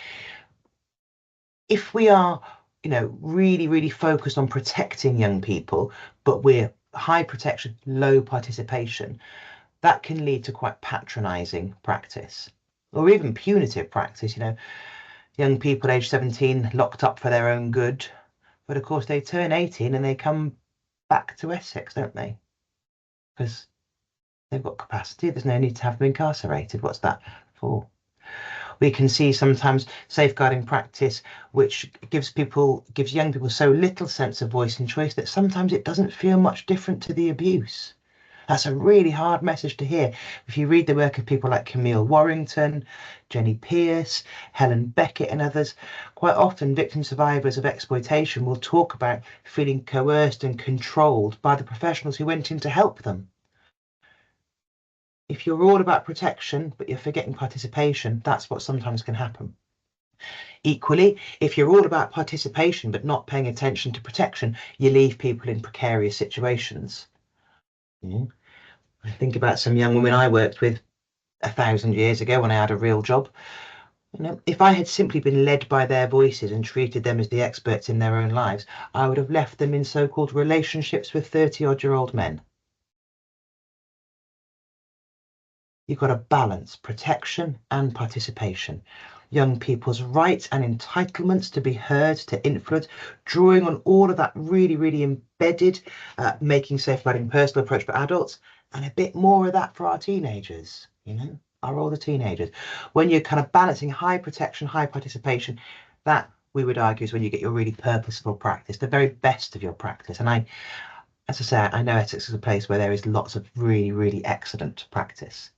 If we are, really, really focused on protecting young people, but we're high protection, low participation, that can lead to quite patronizing practice or even punitive practice. Young people aged 17 locked up for their own good, but of course they turn 18 and they come back to Essex, don't they? Because they've got capacity. There's no need to have them incarcerated. What's that for? We can see sometimes safeguarding practice which gives young people so little sense of voice and choice that sometimes it doesn't feel much different to the abuse. That's a really hard message to hear. If you read the work of people like Camille Warrington, Jenny Pierce, Helen Beckett and others, quite often victim survivors of exploitation will talk about feeling coerced and controlled by the professionals who went in to help them. If you're all about protection, but you're forgetting participation, that's what sometimes can happen. Equally, if you're all about participation, but not paying attention to protection, you leave people in precarious situations. I think about some young women I worked with 1,000 years ago when I had a real job. If I had simply been led by their voices and treated them as the experts in their own lives, I would have left them in so-called relationships with 30-odd-year-old men. You've got to balance protection and participation. Young people's rights and entitlements to be heard, to influence, drawing on all of that really, really embedded, making safeguarding personal approach for adults, and a bit more of that for our teenagers, our older teenagers. When you're kind of balancing high protection, high participation, that we would argue is when you get your really purposeful practice, the very best of your practice. And as I say, I know Essex is a place where there is lots of really, really excellent practice.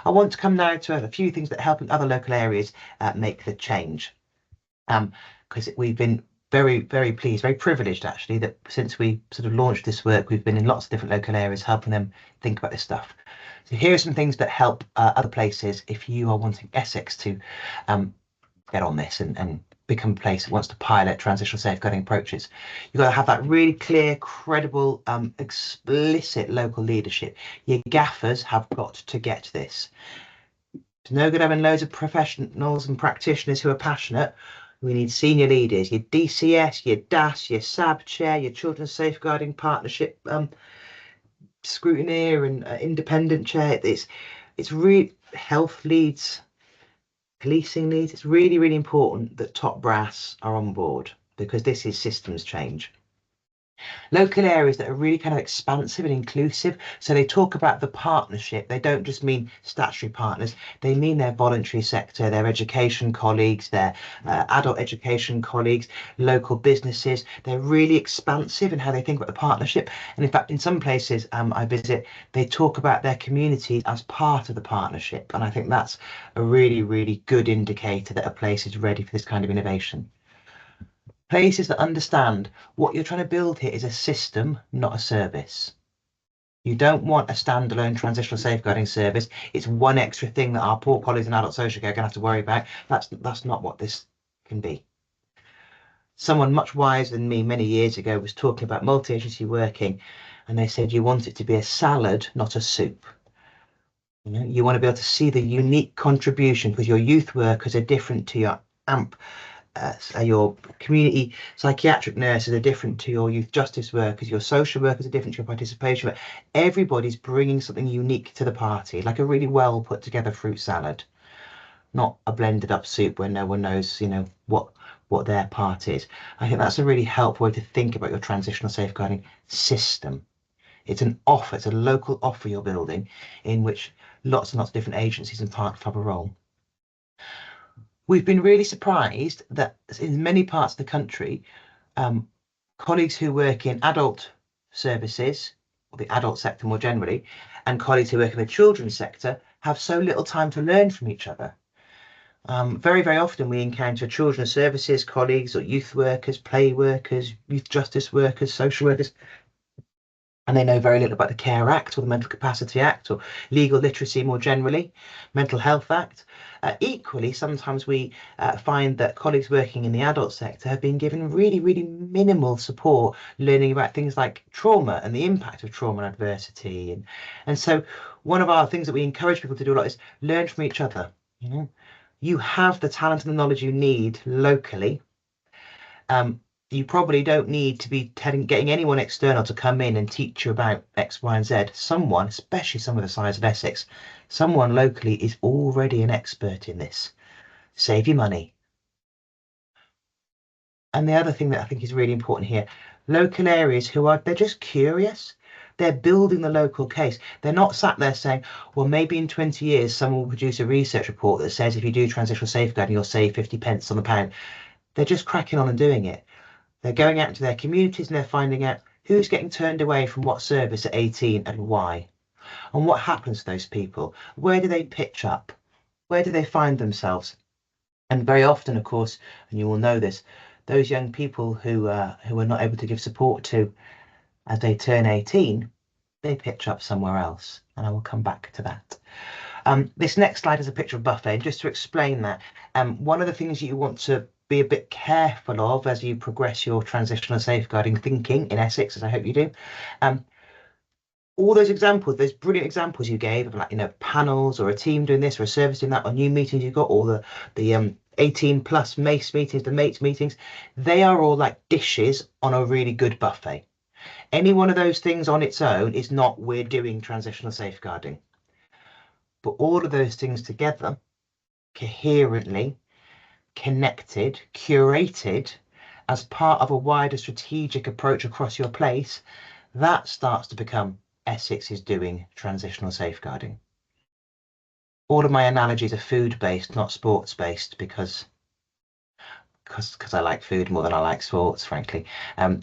I want to come now to a few things that help in other local areas make the change. Because we've been very, very pleased, very privileged actually, that since we sort of launched this work, we've been in lots of different local areas helping them think about this stuff. So here are some things that help other places if you are wanting Essex to get on this and become a place that wants to pilot transitional safeguarding approaches. You've got to have that really clear, credible, explicit local leadership. Your gaffers have got to get this. It's no good having loads of professionals and practitioners who are passionate. We need senior leaders, your DCS, your DAS, your SAB chair, your Children's Safeguarding Partnership scrutineer and independent chair. It's really health leads, policing leads. It's really, really important that top brass are on board because this is systems change. Local areas that are really kind of expansive and inclusive. So they talk about the partnership. They don't just mean statutory partners. They mean their voluntary sector, their education colleagues, their adult education colleagues, local businesses. They're really expansive in how they think about the partnership. And in fact, in some places I visit, they talk about their community as part of the partnership. And I think that's a really, really good indicator that a place is ready for this kind of innovation. Places that understand what you're trying to build here is a system, not a service. You don't want a standalone transitional safeguarding service. It's one extra thing that our poor colleagues in adult social care are going to have to worry about. That's not what this can be. Someone much wiser than me many years ago was talking about multi-agency working, and they said you want it to be a salad, not a soup. You want to be able to see the unique contribution because your youth workers are different to your AMP. Your community psychiatric nurses are different to your youth justice workers, your social workers are different to your participation, but everybody's bringing something unique to the party, like a really well put together fruit salad, not a blended up soup where no one knows, what their part is. I think that's a really helpful way to think about your transitional safeguarding system. It's an offer, it's a local offer you're building in which lots and lots of different agencies and partners have a role. We've been really surprised that in many parts of the country, colleagues who work in adult services, or the adult sector more generally, and colleagues who work in the children's sector have so little time to learn from each other. Very, very often we encounter children's services colleagues or youth workers, play workers, youth justice workers, social workers, and they know very little about the Care Act or the Mental Capacity Act or legal literacy more generally, Mental Health Act. Equally, sometimes we find that colleagues working in the adult sector have been given really, really minimal support learning about things like trauma and the impact of trauma and adversity. And so one of our things that we encourage people to do a lot is learn from each other. You have the talent and the knowledge you need locally. You probably don't need to be getting anyone external to come in and teach you about X, Y, and Z. Someone, especially someone the size of Essex, someone locally is already an expert in this. Save your money. And the other thing that I think is really important here, local areas they're just curious. They're building the local case. They're not sat there saying, well, maybe in 20 years, someone will produce a research report that says if you do transitional safeguarding, you'll save 50 pence on the pound. They're just cracking on and doing it. They're going out into their communities and they're finding out who's getting turned away from what service at 18 and why. And what happens to those people? Where do they pitch up? Where do they find themselves? And very often, of course, and you will know this, those young people who are not able to give support to as they turn 18, they pitch up somewhere else. And I will come back to that. This next slide is a picture of buffet. And just to explain that, one of the things you want to be a bit careful of as you progress your transitional safeguarding thinking in Essex, as I hope you do, all those examples, those brilliant examples you gave of, like, panels or a team doing this or a service doing that, or new meetings you've got, or the 18 plus MACE meetings, the mates meetings, they are all like dishes on a really good buffet. Any one of those things on its own is not we're doing transitional safeguarding. But all of those things together, coherently, connected, curated, as part of a wider strategic approach across your place, that starts to become Essex is doing transitional safeguarding. All of my analogies are food-based, not sports-based, because I like food more than I like sports, frankly.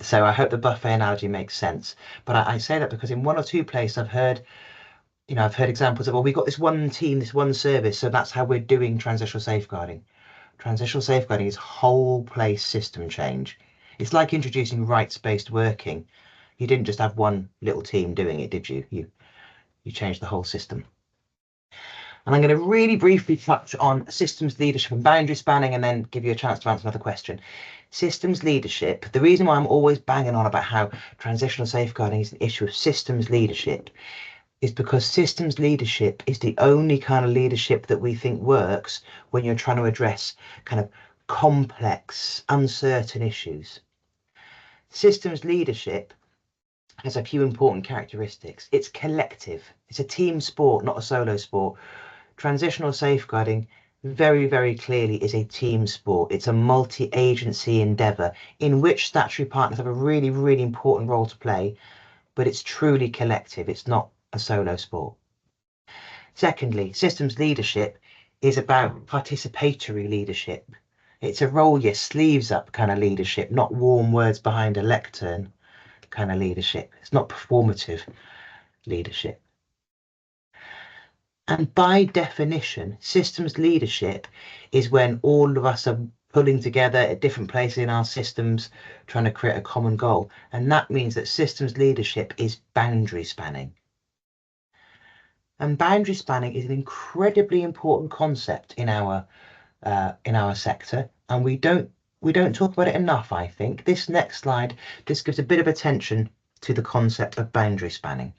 So I hope the buffet analogy makes sense. But I say that because in one or two places I've heard examples of, well, we've got this one team, this one service, so that's how we're doing transitional safeguarding. Transitional safeguarding is whole place system change. It's like introducing rights-based working. You didn't just have one little team doing it, did you? You changed the whole system. And I'm going to really briefly touch on systems leadership and boundary spanning, and then give you a chance to answer another question. Systems leadership, the reason why I'm always banging on about how transitional safeguarding is an issue of systems leadership is because systems leadership is the only kind of leadership that we think works when you're trying to address kind of complex, uncertain issues. Systems leadership has a few important characteristics. It's collective. It's a team sport, not a solo sport. Transitional safeguarding very, very clearly is a team sport. It's a multi-agency endeavour in which statutory partners have a really, really important role to play, but it's truly collective. It's not a solo sport. Secondly, systems leadership is about participatory leadership. It's a roll your sleeves up kind of leadership, not warm words behind a lectern kind of leadership. It's not performative leadership. And by definition, systems leadership is when all of us are pulling together at different places in our systems, trying to create a common goal. And that means that systems leadership is boundary spanning. And boundary spanning is an incredibly important concept in our sector, and we don't talk about it enough, I think. This next slide, this gives a bit of attention to the concept of boundary spanning.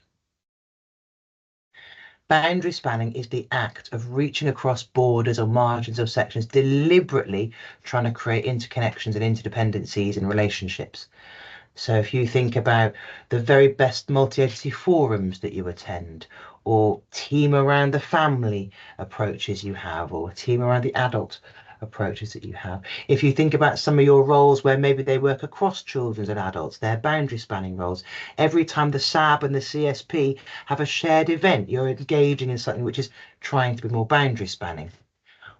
Boundary spanning is the act of reaching across borders or margins of sections, deliberately trying to create interconnections and interdependencies in relationships. So if you think about the very best multi-agency forums that you attend, or team around the family approaches you have, or team around the adult approaches that you have. If you think about some of your roles where maybe they work across children and adults, they're boundary spanning roles. Every time the SAB and the CSP have a shared event, you're engaging in something which is trying to be more boundary spanning.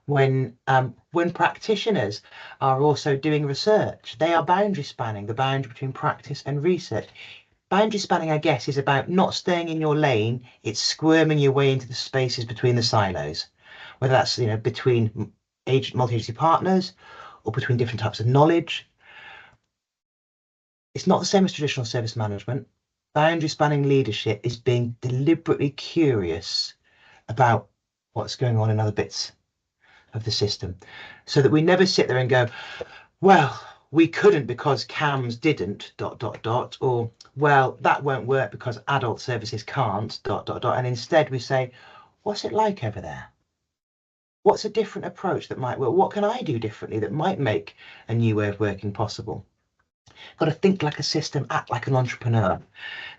When practitioners are also doing research, they are boundary spanning, the boundary between practice and research. Boundary spanning, I guess, is about not staying in your lane. It's squirming your way into the spaces between the silos, whether that's between multi-agency partners or between different types of knowledge. It's not the same as traditional service management, boundary spanning leadership is being deliberately curious about what's going on in other bits of the system, so that we never sit there and go, well, we couldn't because CAMS didn't, ... or, well, that won't work because adult services can't, ... And instead we say, what's it like over there? What's a different approach that might work? What can I do differently that might make a new way of working possible? Got to think like a system, act like an entrepreneur.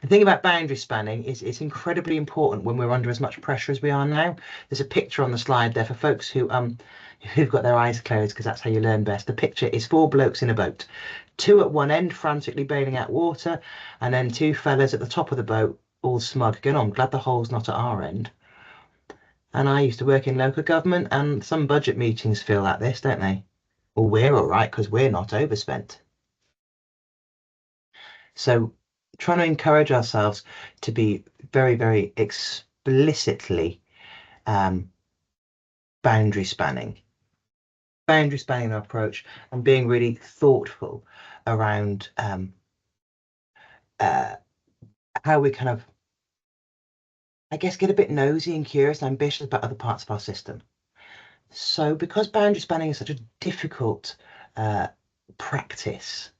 The thing about boundary spanning is it's incredibly important when we're under as much pressure as we are now. There's a picture on the slide there for folks who've got their eyes closed, because that's how you learn best. The picture is 4 blokes in a boat, 2 at one end frantically bailing out water, and then 2 fellas at the top of the boat all smug going, I'm glad the hole's not at our end. And I used to work in local government, and some budget meetings feel like this, don't they? Well, we're all right because we're not overspent. So trying to encourage ourselves to be very, very explicitly boundary spanning our approach, and being really thoughtful around how we kind of, I guess, get a bit nosy and curious and ambitious about other parts of our system. So because boundary spanning is such a difficult practice,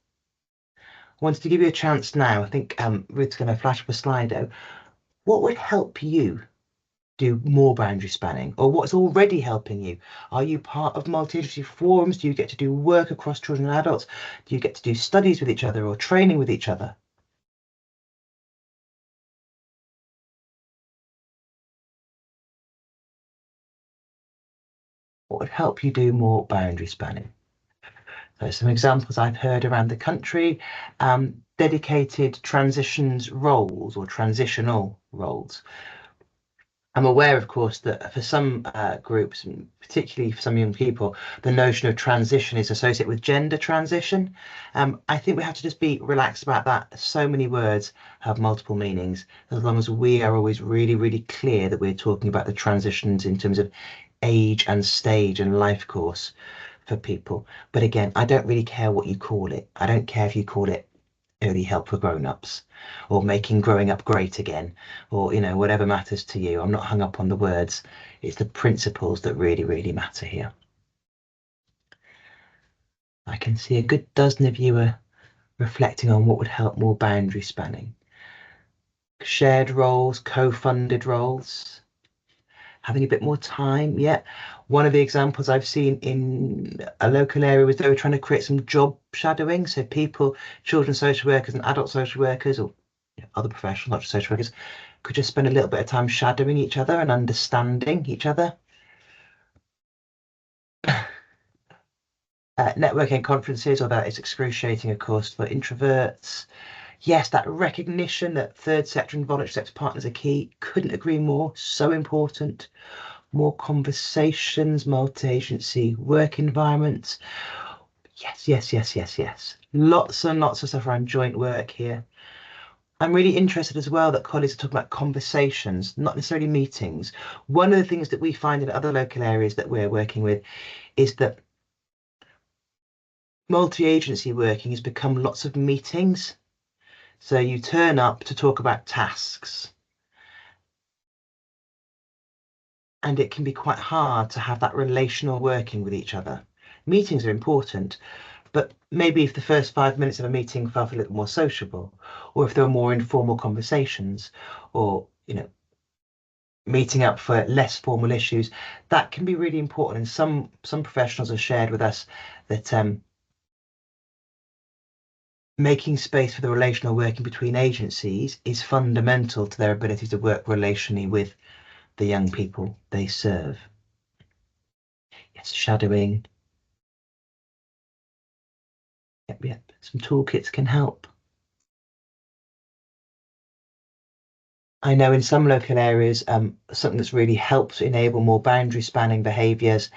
I wanted to give you a chance now. I think Ruth's going to flash up a Slido. What would help you do more boundary spanning, or what's already helping you? Are you part of multi-agency forums? Do you get to do work across children and adults? Do you get to do studies with each other or training with each other? What would help you do more boundary spanning? So some examples I've heard around the country: dedicated transitions roles or transitional roles. I'm aware, of course, that for some groups, and particularly for some young people, the notion of transition is associated with gender transition. I think we have to just be relaxed about that. So many words have multiple meanings, as long as we are always really, really clear that we're talking about the transitions in terms of age and stage and life course for people. But again, I don't really care what you call it. I don't care if you call it early help for grown-ups, or making growing up great again, or whatever matters to you. I'm not hung up on the words. It's the principles that really, really matter here. I can see a good dozen of you are reflecting on what would help more boundary spanning. Shared roles, co-funded roles, having a bit more time. Yeah, one of the examples I've seen in a local area was they were trying to create some job shadowing, so people, children social workers and adult social workers, or other professionals, not just social workers, could just spend a little bit of time shadowing each other and understanding each other. Networking conferences, although it's excruciating, of course, for introverts. Yes, that recognition that third sector and voluntary sector partners are key. Couldn't agree more. So important. More conversations, multi-agency work environments. Yes, yes, yes, yes, yes. Lots and lots of stuff around joint work here. I'm really interested as well that colleagues are talking about conversations, not necessarily meetings. One of the things that we find in other local areas that we're working with is that multi-agency working has become lots of meetings. So you turn up to talk about tasks. And it can be quite hard to have that relational working with each other. Meetings are important, but maybe if the first 5 minutes of a meeting felt a little more sociable, or if there were more informal conversations, or meeting up for less formal issues, that can be really important. And some professionals have shared with us that making space for the relational working between agencies is fundamental to their ability to work relationally with the young people they serve. Yes, shadowing. Yep. Some toolkits can help. I know in some local areas, something that's really helped enable more boundary spanning behaviours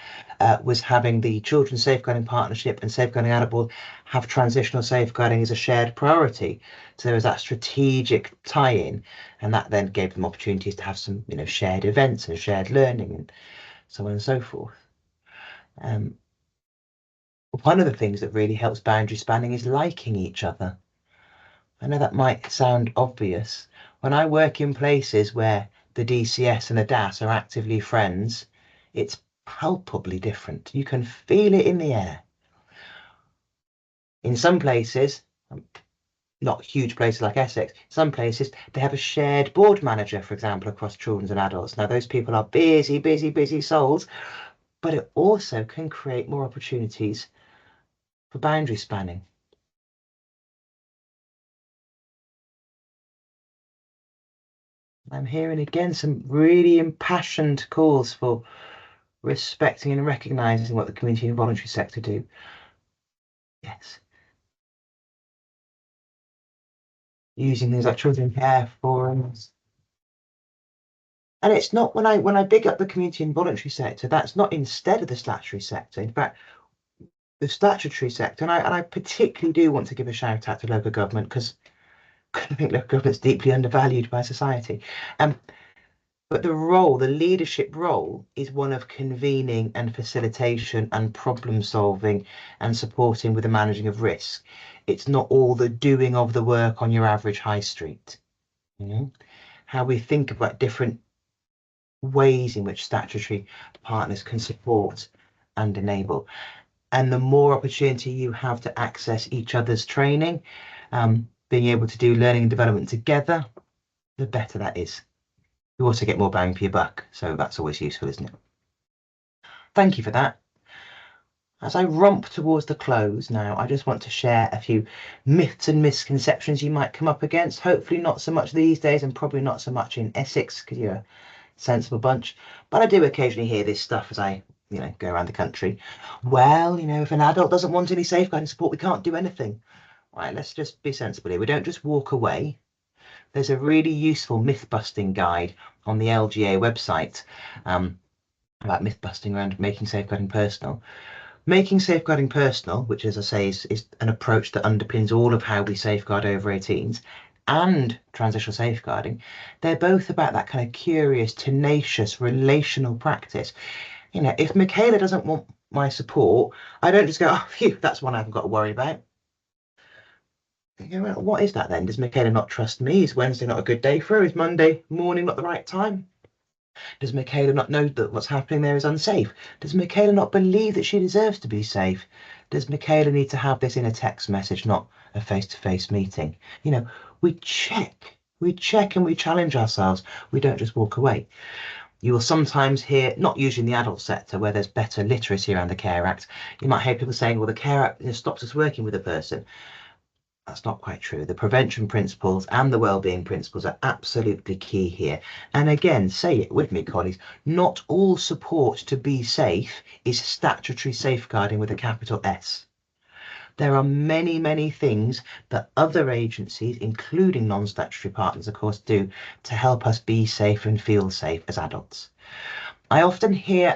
was having the Children's Safeguarding Partnership and Safeguarding Adult Board have transitional safeguarding as a shared priority. So there was that strategic tie-in, and that then gave them opportunities to have some shared events and shared learning and so on and so forth. One of the things that really helps boundary spanning is liking each other. I know that might sound obvious. When I work in places where the DCS and the DAS are actively friends, it's palpably different. You can feel it in the air. In some places, not huge places like Essex, some places they have a shared board manager, for example, across children and adults. Now, those people are busy, busy, busy souls, but it also can create more opportunities for boundary spanning. I'm hearing again some really impassioned calls for respecting and recognising what the community and voluntary sector do. Yes. Using things like children care forums. And it's not when I big up the community and voluntary sector, that's not instead of the statutory sector. In fact, the statutory sector, and I particularly do want to give a shout out to local government because I think local government's deeply undervalued by society. But the leadership role is one of convening and facilitation and problem solving and supporting with the managing of risk. It's not all the doing of the work on your average high street. You know, how we think about different ways in which statutory partners can support and enable. And the more opportunity you have to access each other's training, being able to do learning and development together, the better that is. You also get more bang for your buck, so that's always useful, isn't it? Thank you for that. As I romp towards the close now, I just want to share a few myths and misconceptions you might come up against. Hopefully not so much these days and probably not so much in Essex because you're a sensible bunch. But I do occasionally hear this stuff as I, go around the country. Well, if an adult doesn't want any safeguarding support, we can't do anything. Right, let's just be sensible here. We don't just walk away. There's a really useful myth-busting guide on the LGA website about myth-busting around making safeguarding personal. Making safeguarding personal, which as I say is an approach that underpins all of how we safeguard over 18s, and transitional safeguarding, they're both about that kind of curious, tenacious, relational practice. If Michaela doesn't want my support, I don't just go, oh, phew, that's one I haven't got to worry about. Well, what is that then? Does Michaela not trust me? Is Wednesday not a good day for her? Is Monday morning not the right time? Does Michaela not know that what's happening there is unsafe? Does Michaela not believe that she deserves to be safe? Does Michaela need to have this in a text message, not a face-to-face meeting? We check and we challenge ourselves. We don't just walk away. You will sometimes hear, not usually in the adult sector where there's better literacy around the Care Act, you might hear people saying, well, the Care Act stops us working with a person. That's not quite true. The prevention principles and the wellbeing principles are absolutely key here. And again, say it with me, colleagues, not all support to be safe is statutory safeguarding with a capital S. There are many, many things that other agencies, including non-statutory partners, of course, do to help us be safe and feel safe as adults. I often hear,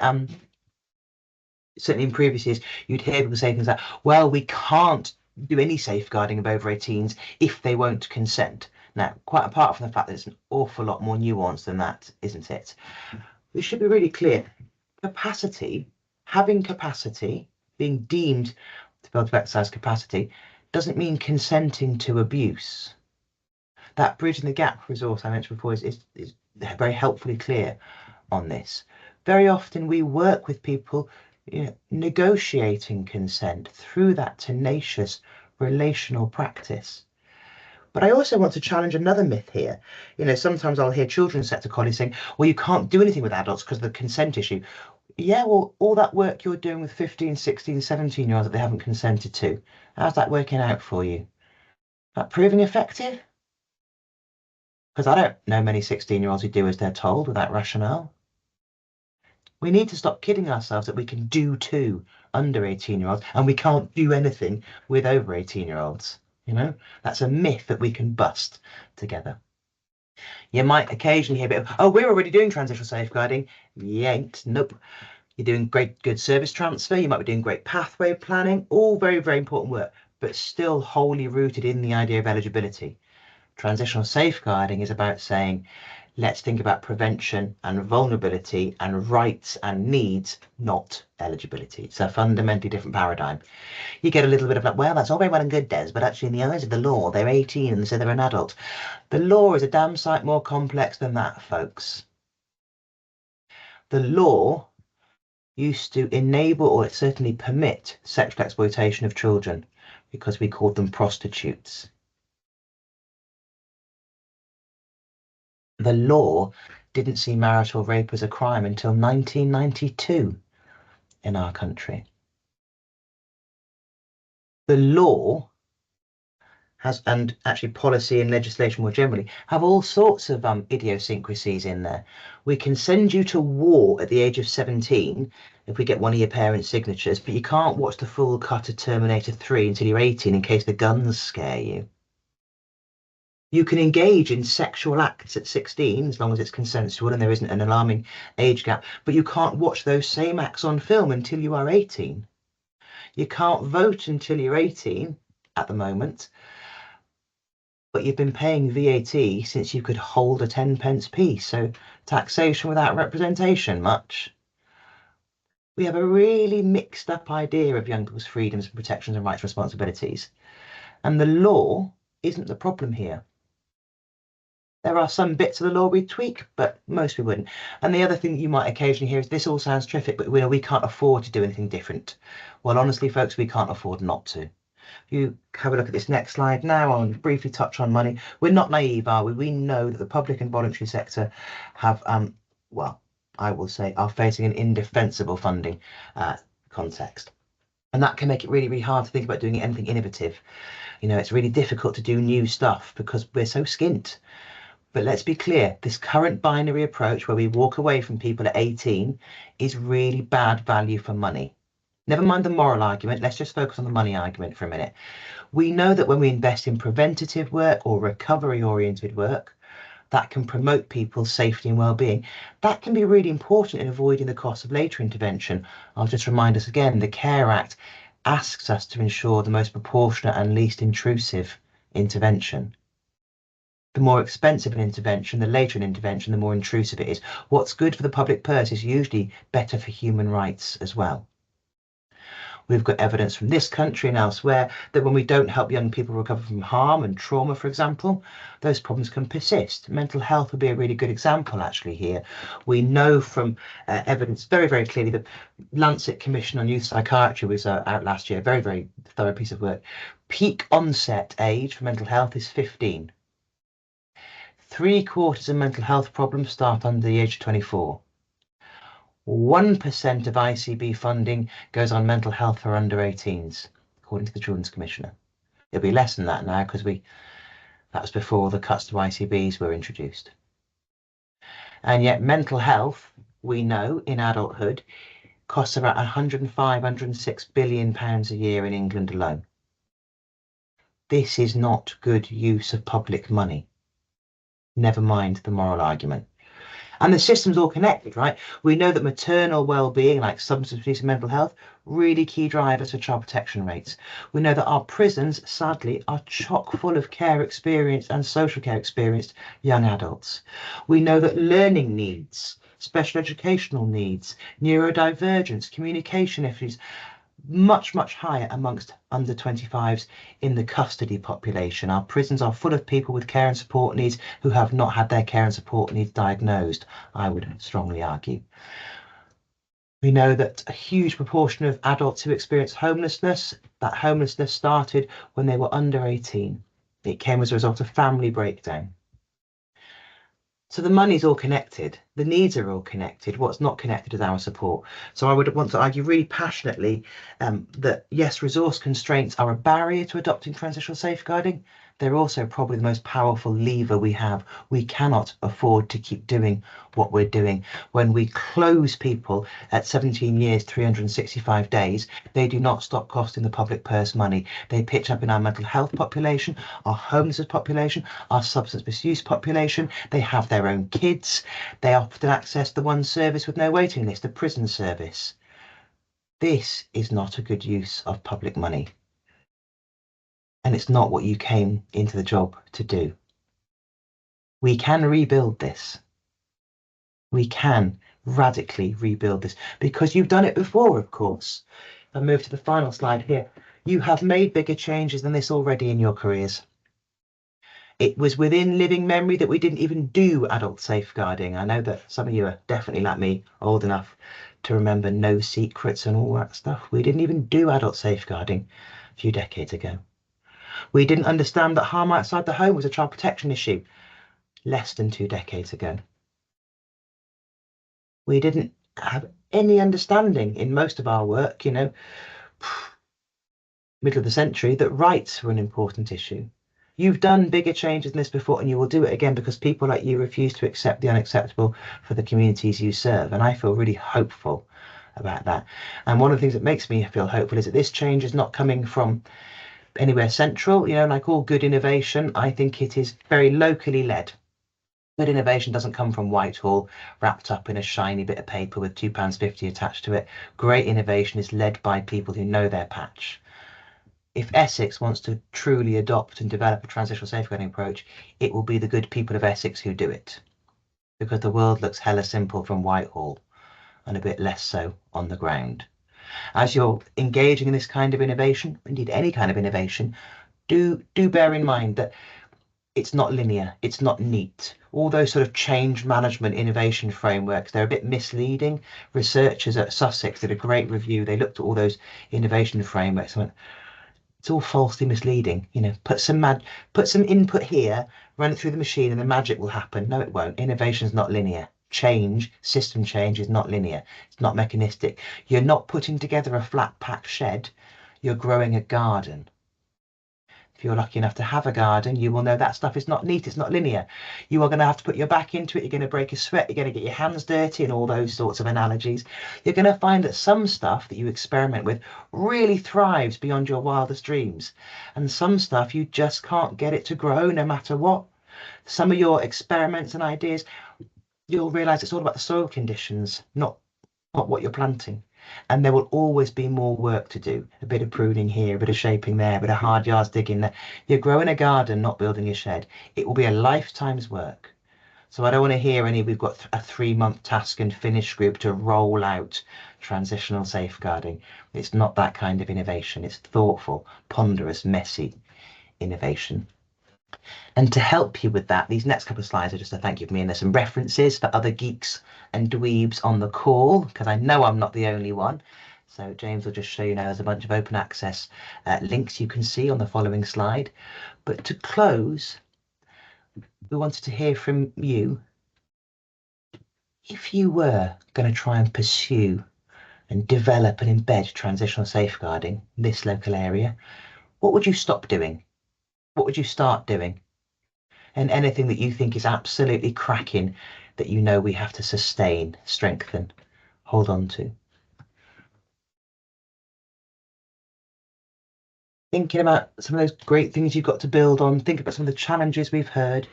certainly in previous years, you'd hear people say things like, well, we can't do any safeguarding of over 18s if they won't consent. Now, quite apart from the fact that it's an awful lot more nuanced than that, isn't it? We should be really clear. Having capacity, being deemed to be able to exercise capacity, doesn't mean consenting to abuse. That bridging the gap resource I mentioned before is very helpfully clear on this. Very often we work with people negotiating consent through that tenacious relational practice. But I also want to challenge another myth here. Sometimes I'll hear children's sector colleagues saying, well, you can't do anything with adults because of the consent issue. Yeah, well, all that work you're doing with 15, 16, 17-year-olds that they haven't consented to, how's that working out for you? That proving effective? Because I don't know many 16-year-olds who do as they're told with that rationale. We need to stop kidding ourselves that we can do too under 18-year-olds and we can't do anything with over 18-year-olds. That's a myth that we can bust together. You might occasionally hear a bit of, oh, we're already doing transitional safeguarding. You ain't. Nope. You're doing great, good service transfer. You might be doing great pathway planning. All very, very important work, but still wholly rooted in the idea of eligibility. Transitional safeguarding is about saying, Let's think about prevention and vulnerability and rights and needs, not eligibility. It's a fundamentally different paradigm. You get a little bit of like, well, that's all very well and good, Des, but actually in the eyes of the law, they're 18 and so they're an adult. The law is a damn sight more complex than that, folks. The law used to enable or certainly permit sexual exploitation of children because we called them prostitutes. The law didn't see marital rape as a crime until 1992 in our country. The law has, and actually policy and legislation more generally, have all sorts of idiosyncrasies in there. We can send you to war at the age of 17 if we get one of your parents' signatures, but you can't watch the full cut of Terminator 3 until you're 18 in case the guns scare you. You can engage in sexual acts at 16 as long as it's consensual and there isn't an alarming age gap, but you can't watch those same acts on film until you are 18. You can't vote until you're 18 at the moment, but you've been paying VAT since you could hold a 10p piece, so taxation without representation, much. We have a really mixed up idea of young people's freedoms, protections and rights and responsibilities, and the law isn't the problem here. There are some bits of the law we'd tweak, but most we wouldn't. And the other thing that you might occasionally hear is, this all sounds terrific, but we can't afford to do anything different. Well, honestly, folks, we can't afford not to. If you have a look at this next slide now, I'll briefly touch on money. We're not naive, are we? We know that the public and voluntary sector have, well, I will say, are facing an indefensible funding context. And that can make it really, really hard to think about doing anything innovative. You know, it's really difficult to do new stuff because we're so skint. But let's be clear, this current binary approach where we walk away from people at 18 is really bad value for money. Never mind the moral argument, let's just focus on the money argument for a minute. We know that when we invest in preventative work or recovery-oriented work, that can promote people's safety and well-being. That can be really important in avoiding the cost of later intervention. I'll just remind us again, the Care Act asks us to ensure the most proportionate and least intrusive intervention. The more expensive an intervention, the later an intervention, the more intrusive it is. What's good for the public purse is usually better for human rights as well. We've got evidence from this country and elsewhere that when we don't help young people recover from harm and trauma, for example, those problems can persist. Mental health would be a really good example actually here. We know from evidence very, very clearly that Lancet Commission on Youth Psychiatry was out last year, very, very thorough piece of work. Peak onset age for mental health is 15. 3/4 of mental health problems start under the age of 24. 1% of ICB funding goes on mental health for under 18s, according to the Children's Commissioner. It'll be less than that now because that was before the cuts to ICBs were introduced. And yet mental health, we know in adulthood, costs about 105, 106 billion pounds a year in England alone. This is not good use of public money. Never mind the moral argument. And the system's all connected, right? We know that maternal well-being, like substance abuse and mental health, really key drivers for child protection rates. We know that our prisons, sadly, are chock full of care experienced and social care experienced young adults. We know that learning needs, special educational needs, neurodivergence, communication issues, much, much higher amongst under 25s in the custody population. Our prisons are full of people with care and support needs who have not had their care and support needs diagnosed, I would strongly argue. We know that a huge proportion of adults who experience homelessness, that homelessness started when they were under 18. It came as a result of family breakdown. So the money's all connected, the needs are all connected. What's not connected is our support. So I would want to argue really passionately that yes, resource constraints are a barrier to adopting transitional safeguarding. They're also probably the most powerful lever we have. We cannot afford to keep doing what we're doing. When we close people at 17 years, 365 days, they do not stop costing the public purse money. They pitch up in our mental health population, our homelessness population, our substance misuse population. They have their own kids. They often access the one service with no waiting list, the prison service. This is not a good use of public money. And it's not what you came into the job to do. We can rebuild this. We can radically rebuild this because you've done it before, of course. I move to the final slide here. You have made bigger changes than this already in your careers. It was within living memory that we didn't even do adult safeguarding. I know that some of you are definitely like me, old enough to remember no secrets and all that stuff. We didn't even do adult safeguarding a few decades ago. We didn't understand that harm outside the home was a child protection issue less than 2 decades ago. We didn't have any understanding in most of our work, middle of the century, that rights were an important issue. You've done bigger changes than this before, and you will do it again because people like you refuse to accept the unacceptable for the communities you serve. And I feel really hopeful about that. And one of the things that makes me feel hopeful is that this change is not coming from anywhere central. Like all good innovation, I think it is very locally led. Good innovation doesn't come from Whitehall, wrapped up in a shiny bit of paper with £2.50 attached to it. Great innovation is led by people who know their patch. If Essex wants to truly adopt and develop a transitional safeguarding approach, it will be the good people of Essex who do it. Because the world looks hella simple from Whitehall and a bit less so on the ground. As you're engaging in this kind of innovation, indeed any kind of innovation, do bear in mind that it's not linear, it's not neat. All those sort of change management innovation frameworks, they're a bit misleading. Researchers at Sussex did a great review. They looked at all those innovation frameworks and went, it's all falsely misleading. Put some input here, run it through the machine and the magic will happen. No, it won't. Innovation is not linear. System change is not linear. It's not mechanistic. You're not putting together a flat pack shed. You're growing a garden. If you're lucky enough to have a garden, you will know that stuff is not neat, it's not linear. You are going to have to put your back into it, you're going to break a sweat, you're going to get your hands dirty and all those sorts of analogies. You're going to find that some stuff that you experiment with really thrives beyond your wildest dreams. And some stuff you just can't get it to grow no matter what. Some of your experiments and ideas, you'll realise it's all about the soil conditions, not what you're planting. And there will always be more work to do. A bit of pruning here, a bit of shaping there, a bit of hard yards digging there. You're growing a garden, not building a shed. It will be a lifetime's work. So I don't want to hear we've got a 3-month task and finish group to roll out transitional safeguarding. It's not that kind of innovation. It's thoughtful, ponderous, messy innovation. And to help you with that, these next couple of slides are just a thank you for me, and there's some references for other geeks and dweebs on the call, because I know I'm not the only one. So James will just show you now there's a bunch of open access links you can see on the following slide. But to close, we wanted to hear from you. If you were going to try and pursue and develop and embed transitional safeguarding in this local area, what would you stop doing? What would you start doing? And anything that you think is absolutely cracking that we have to sustain, strengthen, hold on to. Thinking about some of those great things you've got to build on, think about some of the challenges we've heard.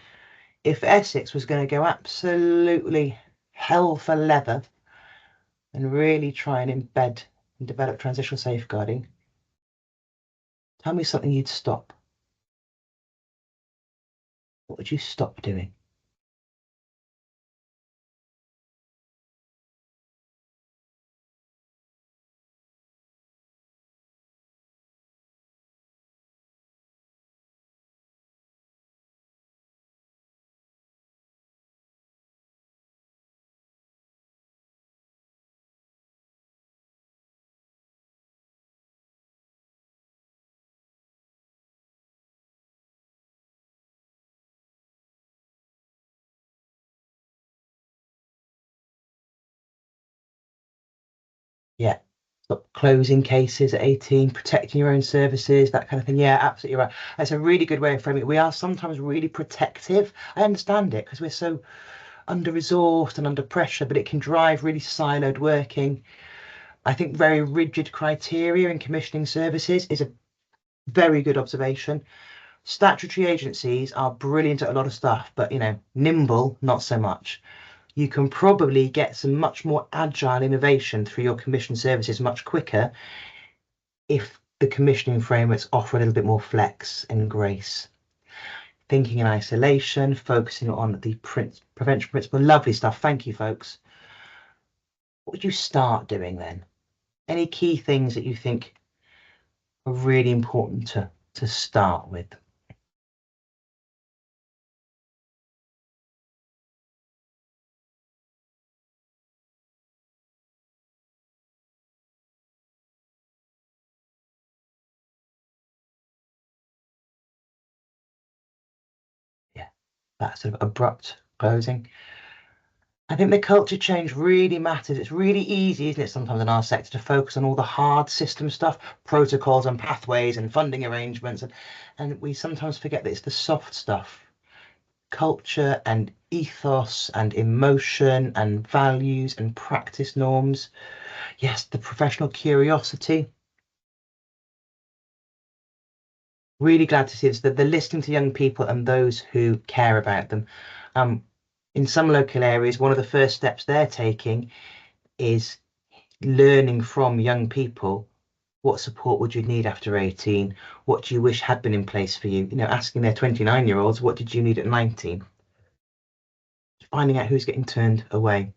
If Essex was going to go absolutely hell for leather and really try and embed and develop transitional safeguarding, tell me something you'd stop. What would you stop doing? Yeah. Stop closing cases at 18, protecting your own services, that kind of thing. Yeah, absolutely right. That's a really good way of framing it. We are sometimes really protective. I understand it because we're so under-resourced and under pressure, but it can drive really siloed working. I think very rigid criteria in commissioning services is a very good observation. Statutory agencies are brilliant at a lot of stuff, but nimble, not so much. You can probably get some much more agile innovation through your commission services much quicker if the commissioning frameworks offer a little bit more flex and grace. thinking in isolation, focusing on the prevention principle. Lovely stuff. Thank you, folks. What would you start doing then? Any key things that you think are really important to start with? Yeah, that sort of abrupt closing. I think the culture change really matters. It's really easy, isn't it, sometimes in our sector to focus on all the hard system stuff, protocols and pathways and funding arrangements. And we sometimes forget that it's the soft stuff, culture and ethos and emotion and values and practice norms. Yes, the professional curiosity. Really glad to see this, that they're listening to young people and those who care about them. In some local areas, one of the first steps they're taking is learning from young people. What support would you need after 18? What do you wish had been in place for you? You know, asking their 29-year-olds, what did you need at 19? Finding out who's getting turned away.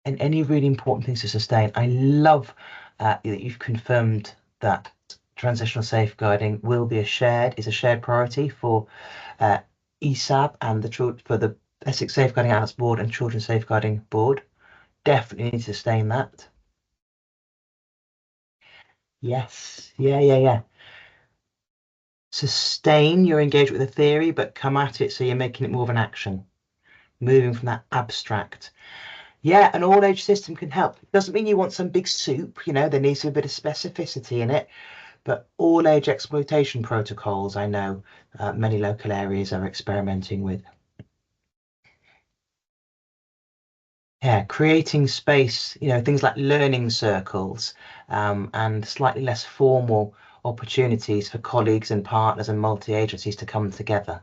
And any really important things to sustain. I love that you've confirmed that transitional safeguarding will be a shared priority for ESAB and for the Essex Safeguarding Adults Board and Children's Safeguarding Board. Definitely need to sustain that. Yes, yeah. Sustain your engagement with the theory, but come at it so you're making it more of an action, moving from that abstract. Yeah, an all-age system can help. Doesn't mean you want some big soup, you know, there needs to be a bit of specificity in it, but all-age exploitation protocols, I know many local areas are experimenting with. Yeah, creating space, you know, things like learning circles and slightly less formal opportunities for colleagues and partners and multi-agencies to come together.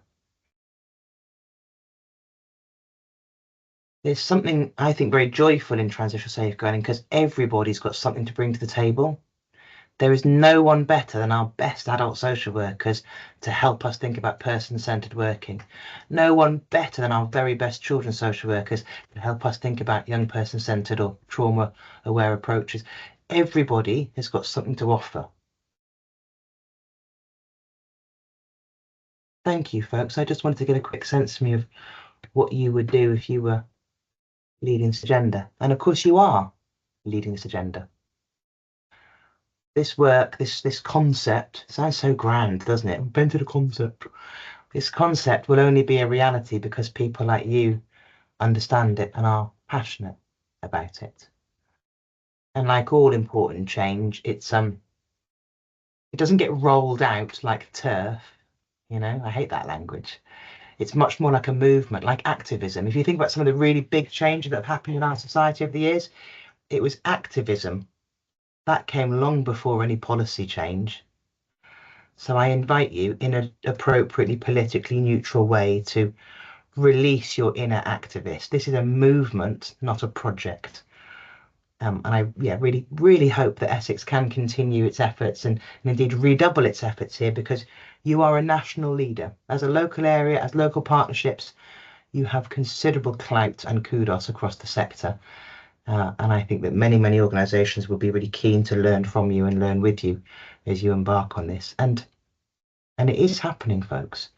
There's something I think very joyful in transitional safeguarding because everybody's got something to bring to the table. There is no one better than our best adult social workers to help us think about person-centered working. No one better than our very best children's social workers to help us think about young person-centered or trauma-aware approaches. Everybody has got something to offer. Thank you, folks. I just wanted to get a quick sense from you of what you would do if you were leading this agenda. And of course you are leading this agenda. This work, this concept sounds so grand, doesn't it? Invented a concept. This concept will only be a reality because people like you understand it and are passionate about it. And like all important change, it doesn't get rolled out like turf. You know, I hate that language. It's much more like a movement, like activism. If you think about some of the really big changes that have happened in our society over the years, it was activism. That came long before any policy change. So I invite you in an appropriately politically neutral way to release your inner activist. This is a movement, not a project. And I really hope that Essex can continue its efforts and indeed redouble its efforts here because you are a national leader. As a local area, as local partnerships, you have considerable clout and kudos across the sector. And I think that many organisations will be really keen to learn from you and learn with you as you embark on this. And it is happening, folks.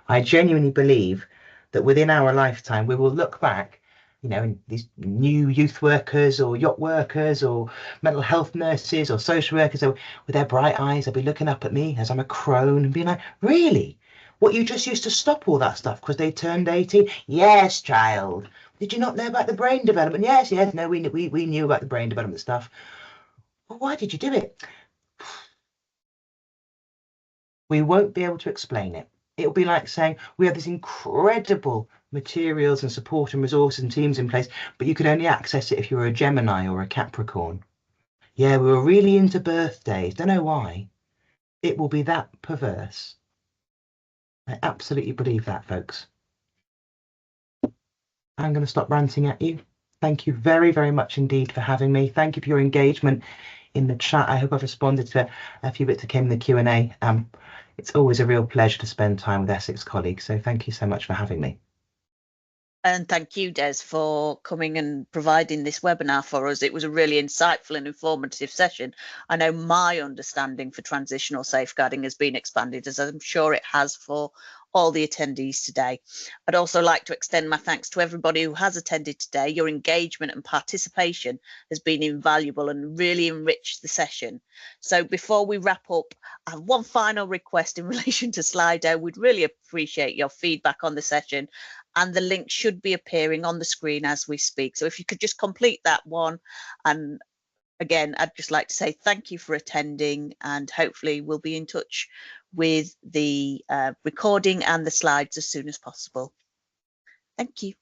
I genuinely believe that within our lifetime, we will look back, you know, and these new youth workers or yacht workers or mental health nurses or social workers with their bright eyes, they'll be looking up at me as I'm a crone and being like, really? What, you just used to stop all that stuff because they turned 18? Yes, child. Did you not know about the brain development? Yes. No, we knew about the brain development stuff. Well, why did you do it? We won't be able to explain it. It'll be like saying we have this incredible materials and support and resources and teams in place, but you could only access it if you were a Gemini or a Capricorn. Yeah, we were really into birthdays. Don't know why. It will be that perverse. I absolutely believe that, folks. I'm going to stop ranting at you. Thank you very much indeed for having me. Thank you for your engagement in the chat. I hope I've responded to a few bits that came in the Q&A. It's always a real pleasure to spend time with Essex colleagues, so thank you so much for having me. And thank you, Des, for coming and providing this webinar for us. It was a really insightful and informative session. I know my understanding for transitional safeguarding has been expanded, as I'm sure it has for all the attendees today. I'd also like to extend my thanks to everybody who has attended today. Your engagement and participation has been invaluable and really enriched the session. So before we wrap up, I have one final request in relation to Slido. We'd really appreciate your feedback on the session, and the link should be appearing on the screen as we speak. So if you could just complete that one. And again, I'd just like to say thank you for attending, and hopefully we'll be in touch with the recording and the slides as soon as possible. Thank you.